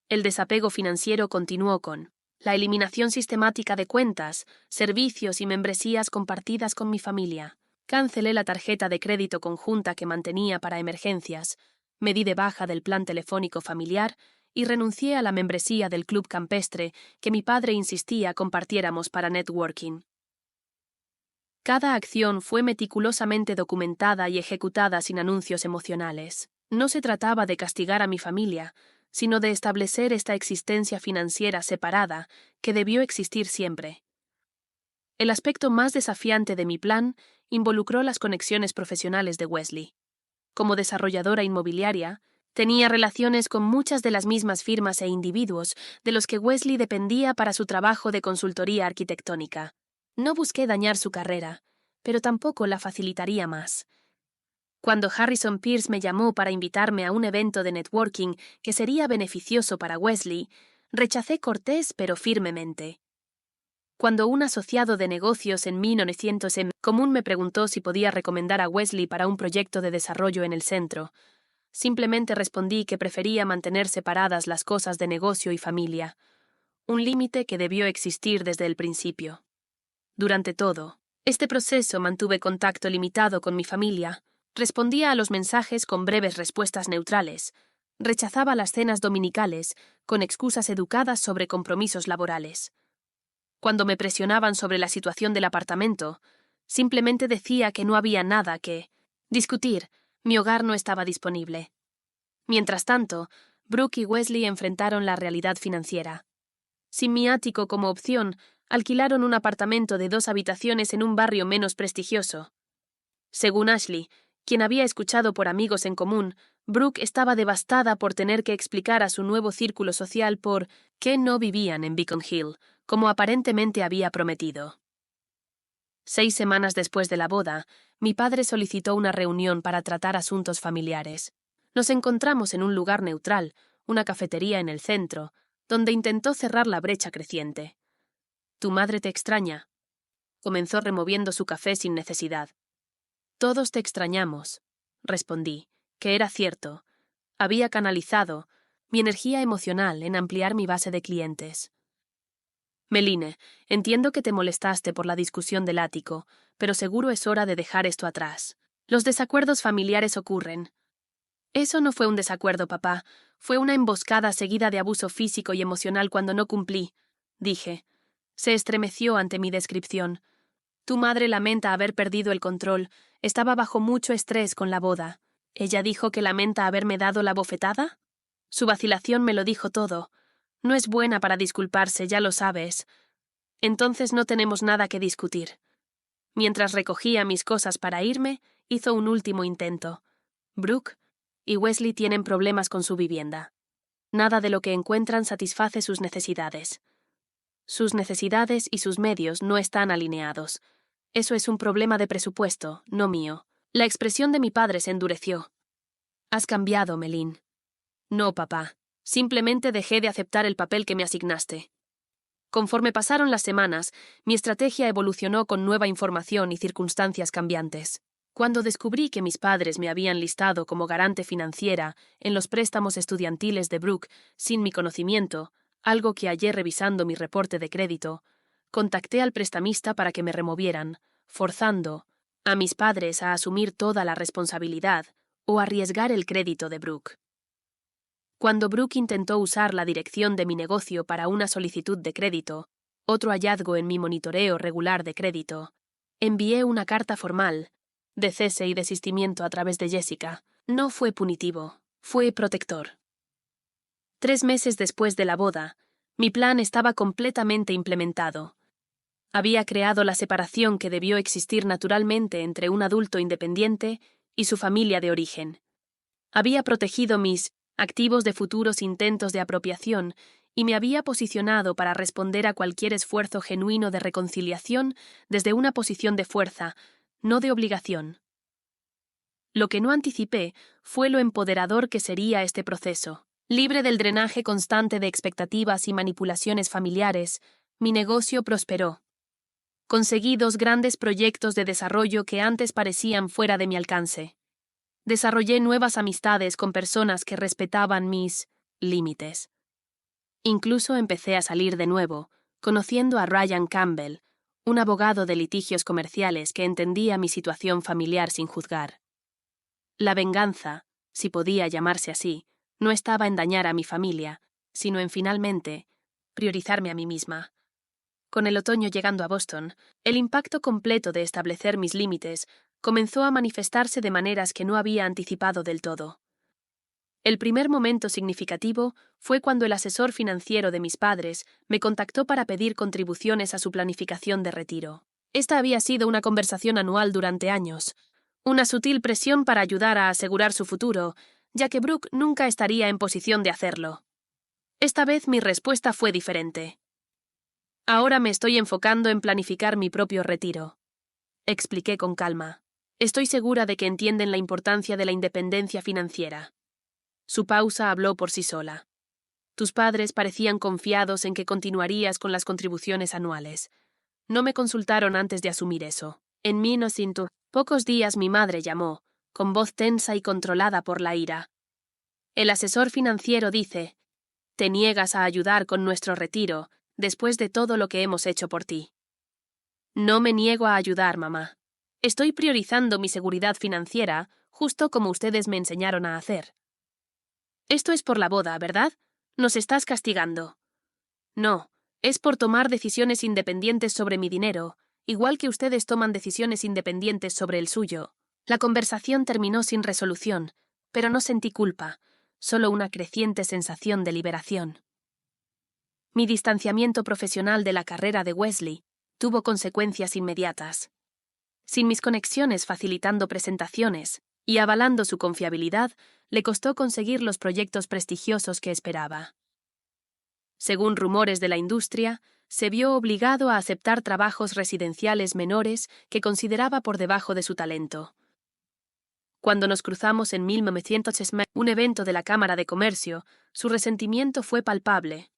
Speaker 1: El desapego financiero continuó con la eliminación sistemática de cuentas, servicios y membresías compartidas con mi familia. Cancelé la tarjeta de crédito conjunta que mantenía para emergencias, me di de baja del plan telefónico familiar y renuncié a la membresía del club campestre que mi padre insistía compartiéramos para networking. Cada acción fue meticulosamente documentada y ejecutada sin anuncios emocionales. No se trataba de castigar a mi familia, sino de establecer esta existencia financiera separada que debió existir siempre. El aspecto más desafiante de mi plan involucró las conexiones profesionales de Wesley. Como desarrolladora inmobiliaria, tenía relaciones con muchas de las mismas firmas e individuos de los que Wesley dependía para su trabajo de consultoría arquitectónica. No busqué dañar su carrera, pero tampoco la facilitaría más. Cuando Harrison Pierce me llamó para invitarme a un evento de networking que sería beneficioso para Wesley, rechacé cortés pero firmemente. Cuando un asociado de negocios en 1900 en común me preguntó si podía recomendar a Wesley para un proyecto de desarrollo en el centro, simplemente respondí que prefería mantener separadas las cosas de negocio y familia, un límite que debió existir desde el principio. Durante todo este proceso mantuve contacto limitado con mi familia, respondía a los mensajes con breves respuestas neutrales, rechazaba las cenas dominicales con excusas educadas sobre compromisos laborales. Cuando me presionaban sobre la situación del apartamento, simplemente decía que no había nada que discutir, mi hogar no estaba disponible. Mientras tanto, Brooke y Wesley enfrentaron la realidad financiera. Sin mi ático como opción, alquilaron un apartamento de 2 habitaciones en un barrio menos prestigioso. Según Ashley, quien había escuchado por amigos en común, Brooke estaba devastada por tener que explicar a su nuevo círculo social por qué no vivían en Beacon Hill, como aparentemente había prometido. 6 semanas después de la boda, mi padre solicitó una reunión para tratar asuntos familiares. Nos encontramos en un lugar neutral, una cafetería en el centro, donde intentó cerrar la brecha creciente. «¿Tu madre te extraña?», comenzó removiendo su café sin necesidad. «Todos te extrañamos», respondí, que era cierto. Había canalizado mi energía emocional en ampliar mi base de clientes. «Meline, entiendo que te molestaste por la discusión del ático, pero seguro es hora de dejar esto atrás. Los desacuerdos familiares ocurren». «Eso no fue un desacuerdo, papá. Fue una emboscada seguida de abuso físico y emocional cuando no cumplí», dije. Se estremeció ante mi descripción. «Tu madre lamenta haber perdido el control. Estaba bajo mucho estrés con la boda. ¿Ella dijo que lamenta haberme dado la bofetada?» Su vacilación me lo dijo todo. «No es buena para disculparse, ya lo sabes». «Entonces no tenemos nada que discutir». Mientras recogía mis cosas para irme, hizo un último intento. «Brooke y Wesley tienen problemas con su vivienda. Nada de lo que encuentran satisface sus necesidades. Sus necesidades y sus medios no están alineados. Eso es un problema de presupuesto, no mío». La expresión de mi padre se endureció. «Has cambiado, Meline». «No, papá. Simplemente dejé de aceptar el papel que me asignaste». Conforme pasaron las semanas, mi estrategia evolucionó con nueva información y circunstancias cambiantes. Cuando descubrí que mis padres me habían listado como garante financiera en los préstamos estudiantiles de Brooke sin mi conocimiento, algo que hallé revisando mi reporte de crédito, contacté al prestamista para que me removieran, forzando a mis padres a asumir toda la responsabilidad o arriesgar el crédito de Brooke. Cuando Brooke intentó usar la dirección de mi negocio para una solicitud de crédito, otro hallazgo en mi monitoreo regular de crédito, envié una carta formal de cese y desistimiento a través de Jessica. No fue punitivo, fue protector. 3 meses después de la boda, mi plan estaba completamente implementado. Había creado la separación que debió existir naturalmente entre un adulto independiente y su familia de origen. Había protegido mis activos de futuros intentos de apropiación y me había posicionado para responder a cualquier esfuerzo genuino de reconciliación desde una posición de fuerza, no de obligación. Lo que no anticipé fue lo empoderador que sería este proceso. Libre del drenaje constante de expectativas y manipulaciones familiares, mi negocio prosperó. Conseguí 2 grandes proyectos de desarrollo que antes parecían fuera de mi alcance. Desarrollé nuevas amistades con personas que respetaban mis límites. Incluso empecé a salir de nuevo, conociendo a Ryan Campbell, un abogado de litigios comerciales que entendía mi situación familiar sin juzgar. La venganza, si podía llamarse así, no estaba en dañar a mi familia, sino en finalmente priorizarme a mí misma. Con el otoño llegando a Boston, el impacto completo de establecer mis límites comenzó a manifestarse de maneras que no había anticipado del todo. El primer momento significativo fue cuando el asesor financiero de mis padres me contactó para pedir contribuciones a su planificación de retiro. Esta había sido una conversación anual durante años, una sutil presión para ayudar a asegurar su futuro, ya que Brooke nunca estaría en posición de hacerlo. Esta vez mi respuesta fue diferente. Ahora me estoy enfocando en planificar mi propio retiro, expliqué con calma. Estoy segura de que entienden la importancia de la independencia financiera. Su pausa habló por sí sola. Tus padres parecían confiados en que continuarías con las contribuciones anuales. No me consultaron antes de asumir eso. En 1900, pocos días mi madre llamó, con voz tensa y controlada por la ira. El asesor financiero dice, te niegas a ayudar con nuestro retiro, después de todo lo que hemos hecho por ti. No me niego a ayudar, mamá. Estoy priorizando mi seguridad financiera, justo como ustedes me enseñaron a hacer. Esto es por la boda, ¿verdad? Nos estás castigando. No, es por tomar decisiones independientes sobre mi dinero, igual que ustedes toman decisiones independientes sobre el suyo. La conversación terminó sin resolución, pero no sentí culpa, solo una creciente sensación de liberación. Mi distanciamiento profesional de la carrera de Wesley tuvo consecuencias inmediatas. Sin mis conexiones facilitando presentaciones y avalando su confiabilidad, le costó conseguir los proyectos prestigiosos que esperaba. Según rumores de la industria, se vio obligado a aceptar trabajos residenciales menores que consideraba por debajo de su talento. Cuando nos cruzamos en 1960, un evento de la Cámara de Comercio, su resentimiento fue palpable.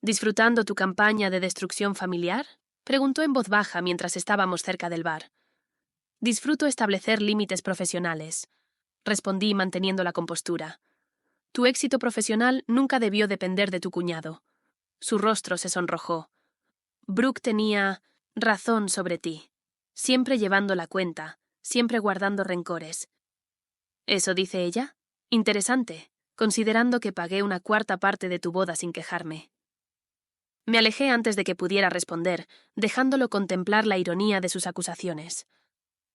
Speaker 1: ¿Disfrutando tu campaña de destrucción familiar? Preguntó en voz baja mientras estábamos cerca del bar. Disfruto establecer límites profesionales, respondí manteniendo la compostura. Tu éxito profesional nunca debió depender de tu cuñado. Su rostro se sonrojó. Brooke tenía razón sobre ti, siempre llevando la cuenta, siempre guardando rencores. ¿Eso dice ella? Interesante, considerando que pagué una cuarta parte de tu boda sin quejarme. Me alejé antes de que pudiera responder, dejándolo contemplar la ironía de sus acusaciones.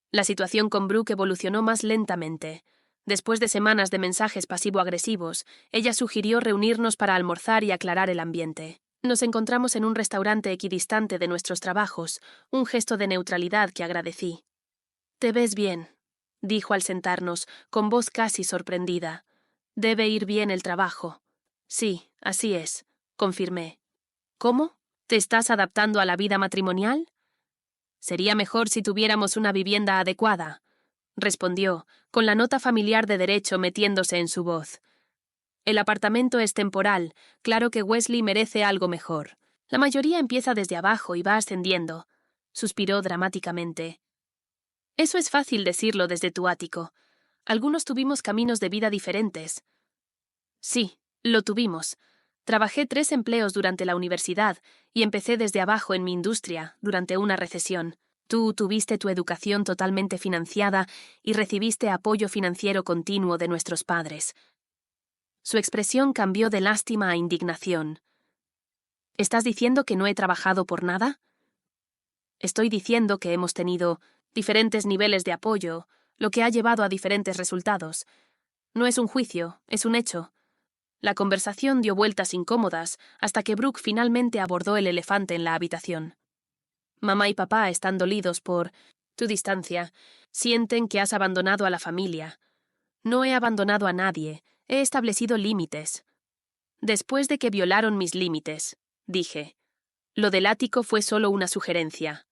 Speaker 1: La situación con Brooke evolucionó más lentamente. Después de semanas de mensajes pasivo-agresivos, ella sugirió reunirnos para almorzar y aclarar el ambiente. Nos encontramos en un restaurante equidistante de nuestros trabajos, un gesto de neutralidad que agradecí. «Te ves bien», dijo al sentarnos, con voz casi sorprendida. «Debe ir bien el trabajo». «Sí, así es», confirmé. «¿Cómo? ¿Te estás adaptando a la vida matrimonial?» «Sería mejor si tuviéramos una vivienda adecuada», respondió, con la nota familiar de derecho metiéndose en su voz. «El apartamento es temporal, claro que Wesley merece algo mejor. La mayoría empieza desde abajo y va ascendiendo», suspiró dramáticamente. «Eso es fácil decirlo desde tu ático. Algunos tuvimos caminos de vida diferentes». «Sí, lo tuvimos. Trabajé 3 empleos durante la universidad y empecé desde abajo en mi industria, durante una recesión. Tú tuviste tu educación totalmente financiada y recibiste apoyo financiero continuo de nuestros padres». Su expresión cambió de lástima a indignación. ¿Estás diciendo que no he trabajado por nada? Estoy diciendo que hemos tenido diferentes niveles de apoyo, lo que ha llevado a diferentes resultados. No es un juicio, es un hecho. La conversación dio vueltas incómodas hasta que Brooke finalmente abordó el elefante en la habitación. Mamá y papá están dolidos por tu distancia. Sienten que has abandonado a la familia. No he abandonado a nadie. He establecido límites. Después de que violaron mis límites, dije. Lo del ático fue solo una sugerencia.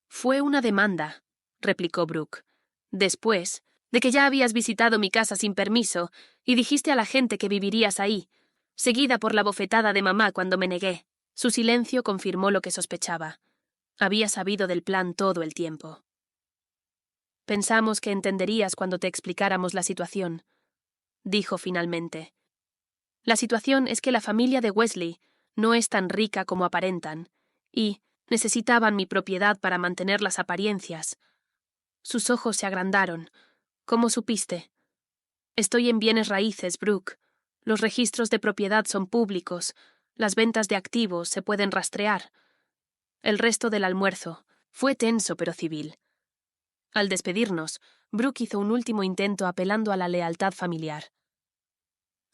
Speaker 1: Fue una demanda, replicó Brooke. Después de que ya habías visitado mi casa sin permiso y dijiste a la gente que vivirías ahí, seguida por la bofetada de mamá cuando me negué. Su silencio confirmó lo que sospechaba. Había sabido del plan todo el tiempo. Pensamos que entenderías cuando te explicáramos la situación, dijo finalmente. La situación es que la familia de Wesley no es tan rica como aparentan, y necesitaban mi propiedad para mantener las apariencias. Sus ojos se agrandaron. ¿Cómo supiste? Estoy en bienes raíces, Brooke. Los registros de propiedad son públicos. Las ventas de activos se pueden rastrear. El resto del almuerzo fue tenso pero civil. Al despedirnos, Brooke hizo un último intento apelando a la lealtad familiar.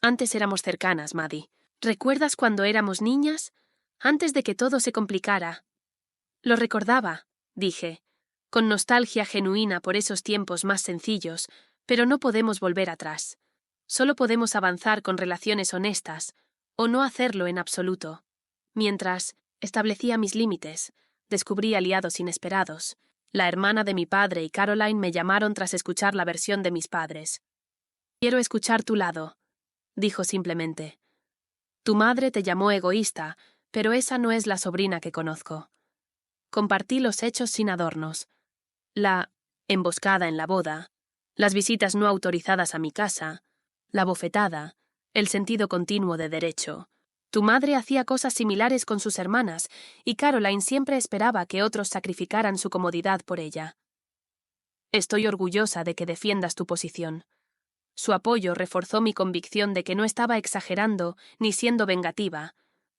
Speaker 1: Antes éramos cercanas, Maddie. ¿Recuerdas cuando éramos niñas? Antes de que todo se complicara. Lo recordaba, dije, con nostalgia genuina por esos tiempos más sencillos, pero no podemos volver atrás. Solo podemos avanzar con relaciones honestas, o no hacerlo en absoluto. Mientras establecía mis límites, descubrí aliados inesperados. La hermana de mi padre y Caroline me llamaron tras escuchar la versión de mis padres. Quiero escuchar tu lado, dijo simplemente. Tu madre te llamó egoísta, pero esa no es la sobrina que conozco. Compartí los hechos sin adornos. La emboscada en la boda, las visitas no autorizadas a mi casa, la bofetada, el sentido continuo de derecho. Tu madre hacía cosas similares con sus hermanas, y Caroline siempre esperaba que otros sacrificaran su comodidad por ella. Estoy orgullosa de que defiendas tu posición. Su apoyo reforzó mi convicción de que no estaba exagerando ni siendo vengativa.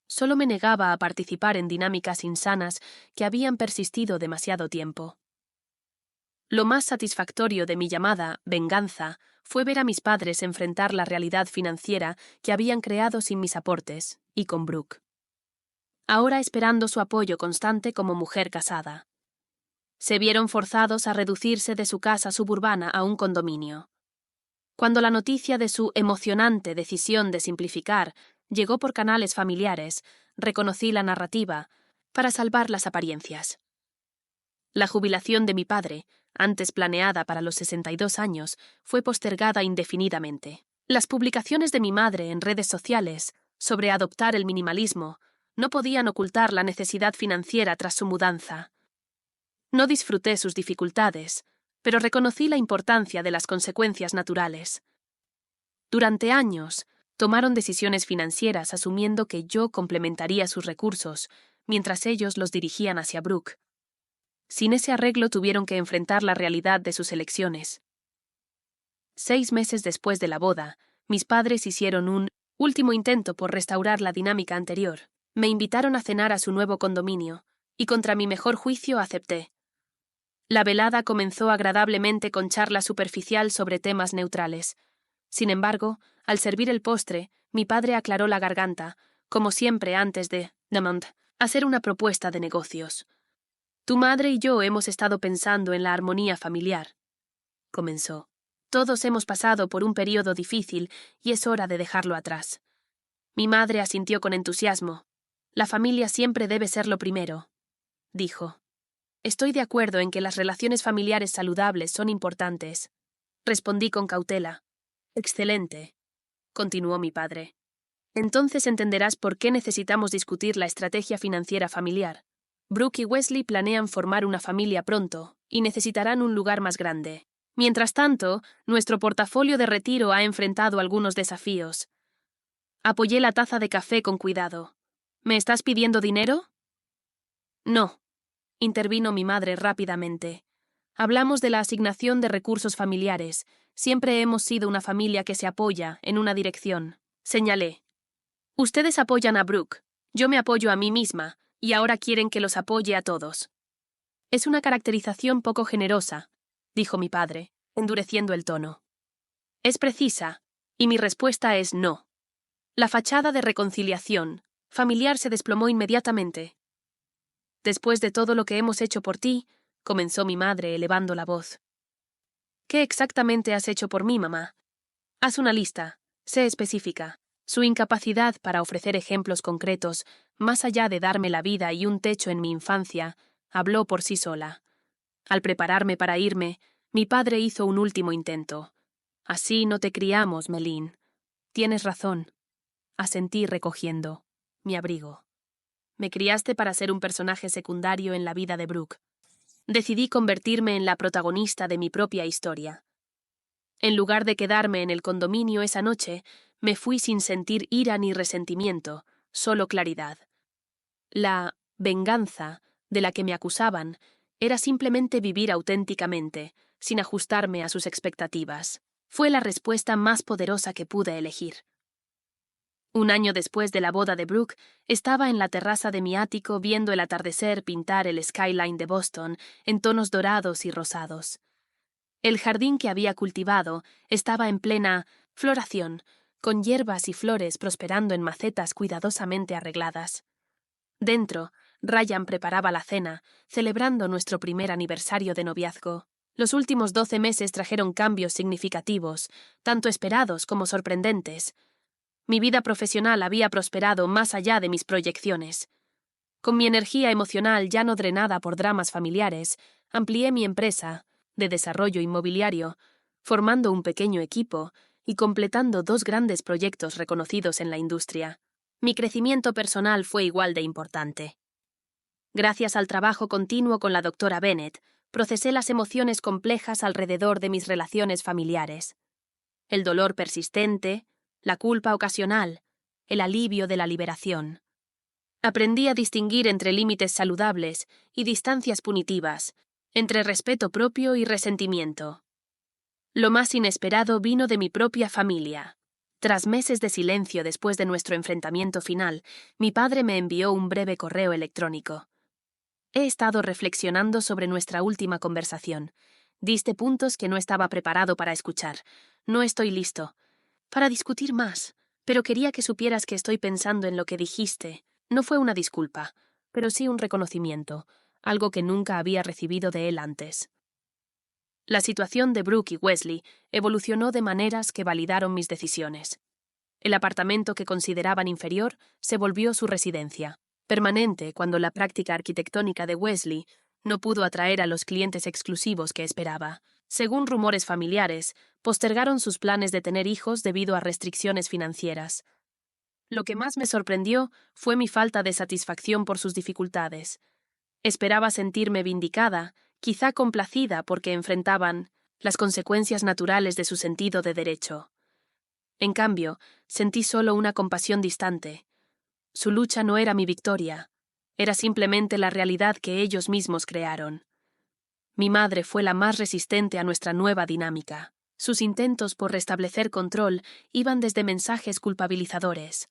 Speaker 1: Solo me negaba a participar en dinámicas insanas que habían persistido demasiado tiempo. Lo más satisfactorio de mi llamada venganza fue ver a mis padres enfrentar la realidad financiera que habían creado sin mis aportes, y con Brooke. Ahora esperando su apoyo constante como mujer casada. Se vieron forzados a reducirse de su casa suburbana a un condominio. Cuando la noticia de su emocionante decisión de simplificar llegó por canales familiares, reconocí la narrativa para salvar las apariencias. La jubilación de mi padre, antes planeada para los 62 años, fue postergada indefinidamente. Las publicaciones de mi madre en redes sociales sobre adoptar el minimalismo no podían ocultar la necesidad financiera tras su mudanza. No disfruté sus dificultades, pero reconocí la importancia de las consecuencias naturales. Durante años, tomaron decisiones financieras asumiendo que yo complementaría sus recursos, mientras ellos los dirigían hacia Brooke. Sin ese arreglo tuvieron que enfrentar la realidad de sus elecciones. 6 meses después de la boda, mis padres hicieron un último intento por restaurar la dinámica anterior. Me invitaron a cenar a su nuevo condominio, y contra mi mejor juicio acepté. La velada comenzó agradablemente con charla superficial sobre temas neutrales. Sin embargo, al servir el postre, mi padre aclaró la garganta, como siempre antes de hacer una propuesta de negocios. Tu madre y yo hemos estado pensando en la armonía familiar, comenzó. Todos hemos pasado por un período difícil y es hora de dejarlo atrás. Mi madre asintió con entusiasmo. La familia siempre debe ser lo primero, dijo. Estoy de acuerdo en que las relaciones familiares saludables son importantes. Respondí con cautela. Excelente, continuó mi padre. Entonces entenderás por qué necesitamos discutir la estrategia financiera familiar. Brooke y Wesley planean formar una familia pronto y necesitarán un lugar más grande. Mientras tanto, nuestro portafolio de retiro ha enfrentado algunos desafíos. Apoyé la taza de café con cuidado. ¿Me estás pidiendo dinero? No, intervino mi madre rápidamente. Hablamos de la asignación de recursos familiares. Siempre hemos sido una familia que se apoya en una dirección. Señalé. Ustedes apoyan a Brooke. Yo me apoyo a mí misma, y ahora quieren que los apoye a todos. Es una caracterización poco generosa, dijo mi padre, endureciendo el tono. Es precisa, y mi respuesta es no. La fachada de reconciliación familiar se desplomó inmediatamente. Después de todo lo que hemos hecho por ti, comenzó mi madre elevando la voz. ¿Qué exactamente has hecho por mí, mamá? Haz una lista, sé específica. Su incapacidad para ofrecer ejemplos concretos, más allá de darme la vida y un techo en mi infancia, habló por sí sola. Al prepararme para irme, mi padre hizo un último intento. Así no te criamos, Melín. Tienes razón. Asentí recogiendo mi abrigo. Me criaste para ser un personaje secundario en la vida de Brooke. Decidí convertirme en la protagonista de mi propia historia. En lugar de quedarme en el condominio esa noche, me fui sin sentir ira ni resentimiento, solo claridad. La venganza de la que me acusaban era simplemente vivir auténticamente, sin ajustarme a sus expectativas. Fue la respuesta más poderosa que pude elegir. Un año después de la boda de Brooke, estaba en la terraza de mi ático viendo el atardecer pintar el skyline de Boston en tonos dorados y rosados. El jardín que había cultivado estaba en plena floración, con hierbas y flores prosperando en macetas cuidadosamente arregladas. Dentro, Ryan preparaba la cena, celebrando nuestro primer aniversario de noviazgo. Los últimos 12 meses trajeron cambios significativos, tanto esperados como sorprendentes. Mi vida profesional había prosperado más allá de mis proyecciones. Con mi energía emocional ya no drenada por dramas familiares, amplié mi empresa de desarrollo inmobiliario, formando un pequeño equipo y completando 2 grandes proyectos reconocidos en la industria. Mi crecimiento personal fue igual de importante. Gracias al trabajo continuo con la doctora Bennett, procesé las emociones complejas alrededor de mis relaciones familiares. El dolor persistente, la culpa ocasional, el alivio de la liberación. Aprendí a distinguir entre límites saludables y distancias punitivas, entre respeto propio y resentimiento. Lo más inesperado vino de mi propia familia. Tras meses de silencio después de nuestro enfrentamiento final, mi padre me envió un breve correo electrónico. He estado reflexionando sobre nuestra última conversación. Diste puntos que no estaba preparado para escuchar. No estoy listo para discutir más, pero quería que supieras que estoy pensando en lo que dijiste. No fue una disculpa, pero sí un reconocimiento, algo que nunca había recibido de él antes. La situación de Brooke y Wesley evolucionó de maneras que validaron mis decisiones. El apartamento que consideraban inferior se volvió su residencia, permanente cuando la práctica arquitectónica de Wesley no pudo atraer a los clientes exclusivos que esperaba. Según rumores familiares, postergaron sus planes de tener hijos debido a restricciones financieras. Lo que más me sorprendió fue mi falta de satisfacción por sus dificultades. Esperaba sentirme vindicada, quizá complacida porque enfrentaban las consecuencias naturales de su sentido de derecho. En cambio, sentí solo una compasión distante. Su lucha no era mi victoria, era simplemente la realidad que ellos mismos crearon. Mi madre fue la más resistente a nuestra nueva dinámica. Sus intentos por restablecer control iban desde mensajes culpabilizadores.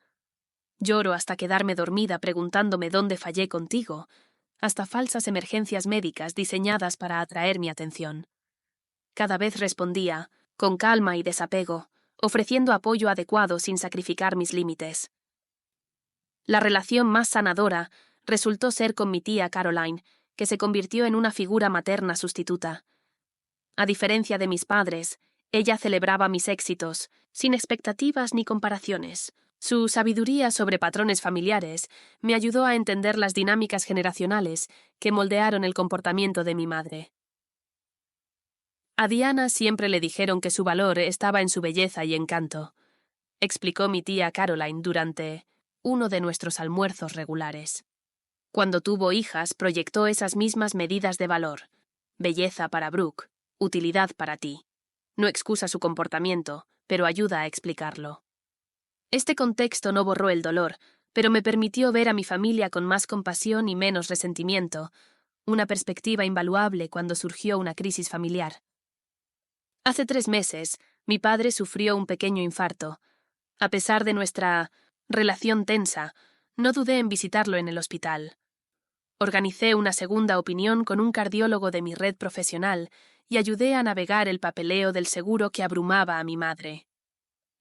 Speaker 1: Lloro hasta quedarme dormida preguntándome dónde fallé contigo, hasta falsas emergencias médicas diseñadas para atraer mi atención. Cada vez respondía, con calma y desapego, ofreciendo apoyo adecuado sin sacrificar mis límites. La relación más sanadora resultó ser con mi tía Caroline, que se convirtió en una figura materna sustituta. A diferencia de mis padres, ella celebraba mis éxitos, sin expectativas ni comparaciones. Su sabiduría sobre patrones familiares me ayudó a entender las dinámicas generacionales que moldearon el comportamiento de mi madre. A Diana siempre le dijeron que su valor estaba en su belleza y encanto, explicó mi tía Caroline durante uno de nuestros almuerzos regulares. Cuando tuvo hijas, proyectó esas mismas medidas de valor. Belleza para Brooke, utilidad para ti. No excusa su comportamiento, pero ayuda a explicarlo. Este contexto no borró el dolor, pero me permitió ver a mi familia con más compasión y menos resentimiento, una perspectiva invaluable cuando surgió una crisis familiar. Hace 3 meses, mi padre sufrió un pequeño infarto. A pesar de nuestra relación tensa, no dudé en visitarlo en el hospital. Organicé una segunda opinión con un cardiólogo de mi red profesional y ayudé a navegar el papeleo del seguro que abrumaba a mi madre.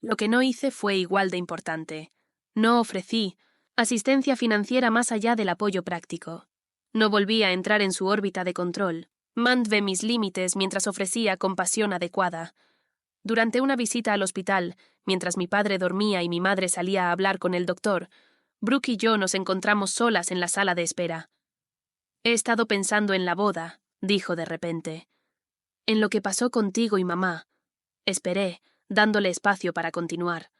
Speaker 1: Lo que no hice fue igual de importante. No ofrecí asistencia financiera más allá del apoyo práctico. No volví a entrar en su órbita de control. Mantuve mis límites mientras ofrecía compasión adecuada. Durante una visita al hospital, mientras mi padre dormía y mi madre salía a hablar con el doctor, Brooke y yo nos encontramos solas en la sala de espera. He estado pensando en la boda, dijo de repente. En lo que pasó contigo y mamá. Esperé, dándole espacio para continuar.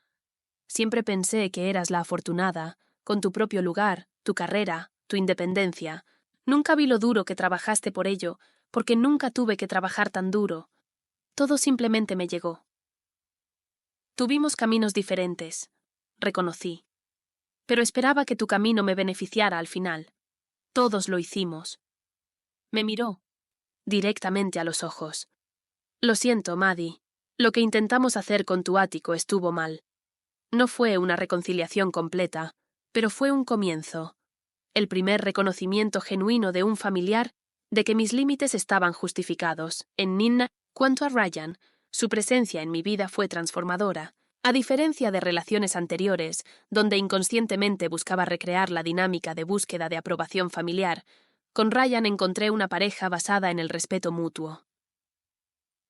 Speaker 1: Siempre pensé que eras la afortunada, con tu propio lugar, tu carrera, tu independencia. Nunca vi lo duro que trabajaste por ello, porque nunca tuve que trabajar tan duro. Todo simplemente me llegó. Tuvimos caminos diferentes, reconocí. Pero esperaba que tu camino me beneficiara al final. Todos lo hicimos. Me miró directamente a los ojos. Lo siento, Maddie. Lo que intentamos hacer con tu ático estuvo mal. No fue una reconciliación completa, pero fue un comienzo. El primer reconocimiento genuino de un familiar de que mis límites estaban justificados. En Ninna, cuanto a Ryan, su presencia en mi vida fue transformadora. A diferencia de relaciones anteriores, donde inconscientemente buscaba recrear la dinámica de búsqueda de aprobación familiar, con Ryan encontré una pareja basada en el respeto mutuo.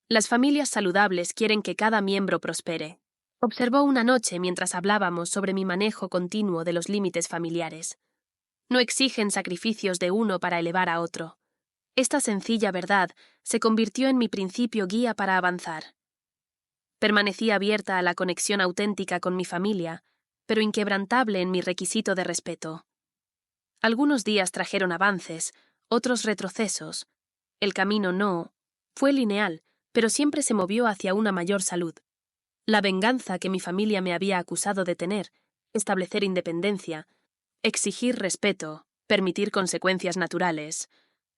Speaker 1: Las familias saludables quieren que cada miembro prospere. Observó una noche mientras hablábamos sobre mi manejo continuo de los límites familiares. No exigen sacrificios de uno para elevar a otro. Esta sencilla verdad se convirtió en mi principio guía para avanzar. Permanecí abierta a la conexión auténtica con mi familia, pero inquebrantable en mi requisito de respeto. Algunos días trajeron avances, otros retrocesos. El camino no fue lineal, pero siempre se movió hacia una mayor salud. La venganza que mi familia me había acusado de tener, establecer independencia, exigir respeto, permitir consecuencias naturales,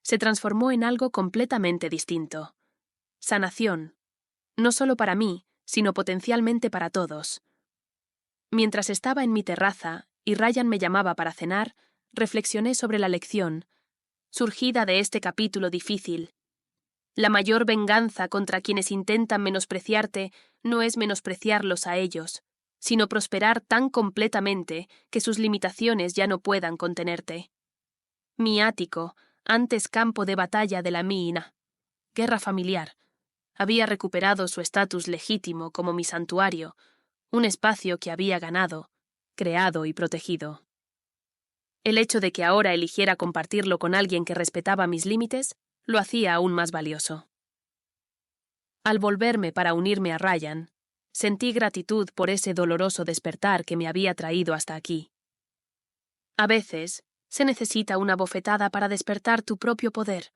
Speaker 1: se transformó en algo completamente distinto. Sanación, no solo para mí, sino potencialmente para todos. Mientras estaba en mi terraza y Ryan me llamaba para cenar, reflexioné sobre la lección, surgida de este capítulo difícil. La mayor venganza contra quienes intentan menospreciarte no es menospreciarlos a ellos, sino prosperar tan completamente que sus limitaciones ya no puedan contenerte. Mi ático, antes campo de batalla de la Miina, guerra familiar, había recuperado su estatus legítimo como mi santuario, un espacio que había ganado, creado y protegido. El hecho de que ahora eligiera compartirlo con alguien que respetaba mis límites lo hacía aún más valioso. Al volverme para unirme a Ryan, sentí gratitud por ese doloroso despertar que me había traído hasta aquí. A veces, se necesita una bofetada para despertar tu propio poder.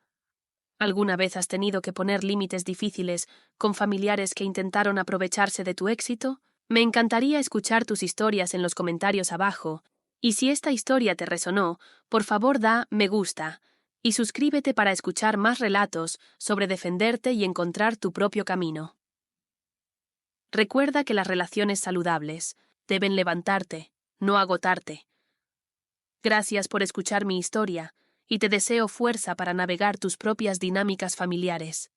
Speaker 1: ¿Alguna vez has tenido que poner límites difíciles con familiares que intentaron aprovecharse de tu éxito? Me encantaría escuchar tus historias en los comentarios abajo, y si esta historia te resonó, por favor da me gusta y suscríbete para escuchar más relatos sobre defenderte y encontrar tu propio camino. Recuerda que las relaciones saludables deben levantarte, no agotarte. Gracias por escuchar mi historia y te deseo fuerza para navegar tus propias dinámicas familiares.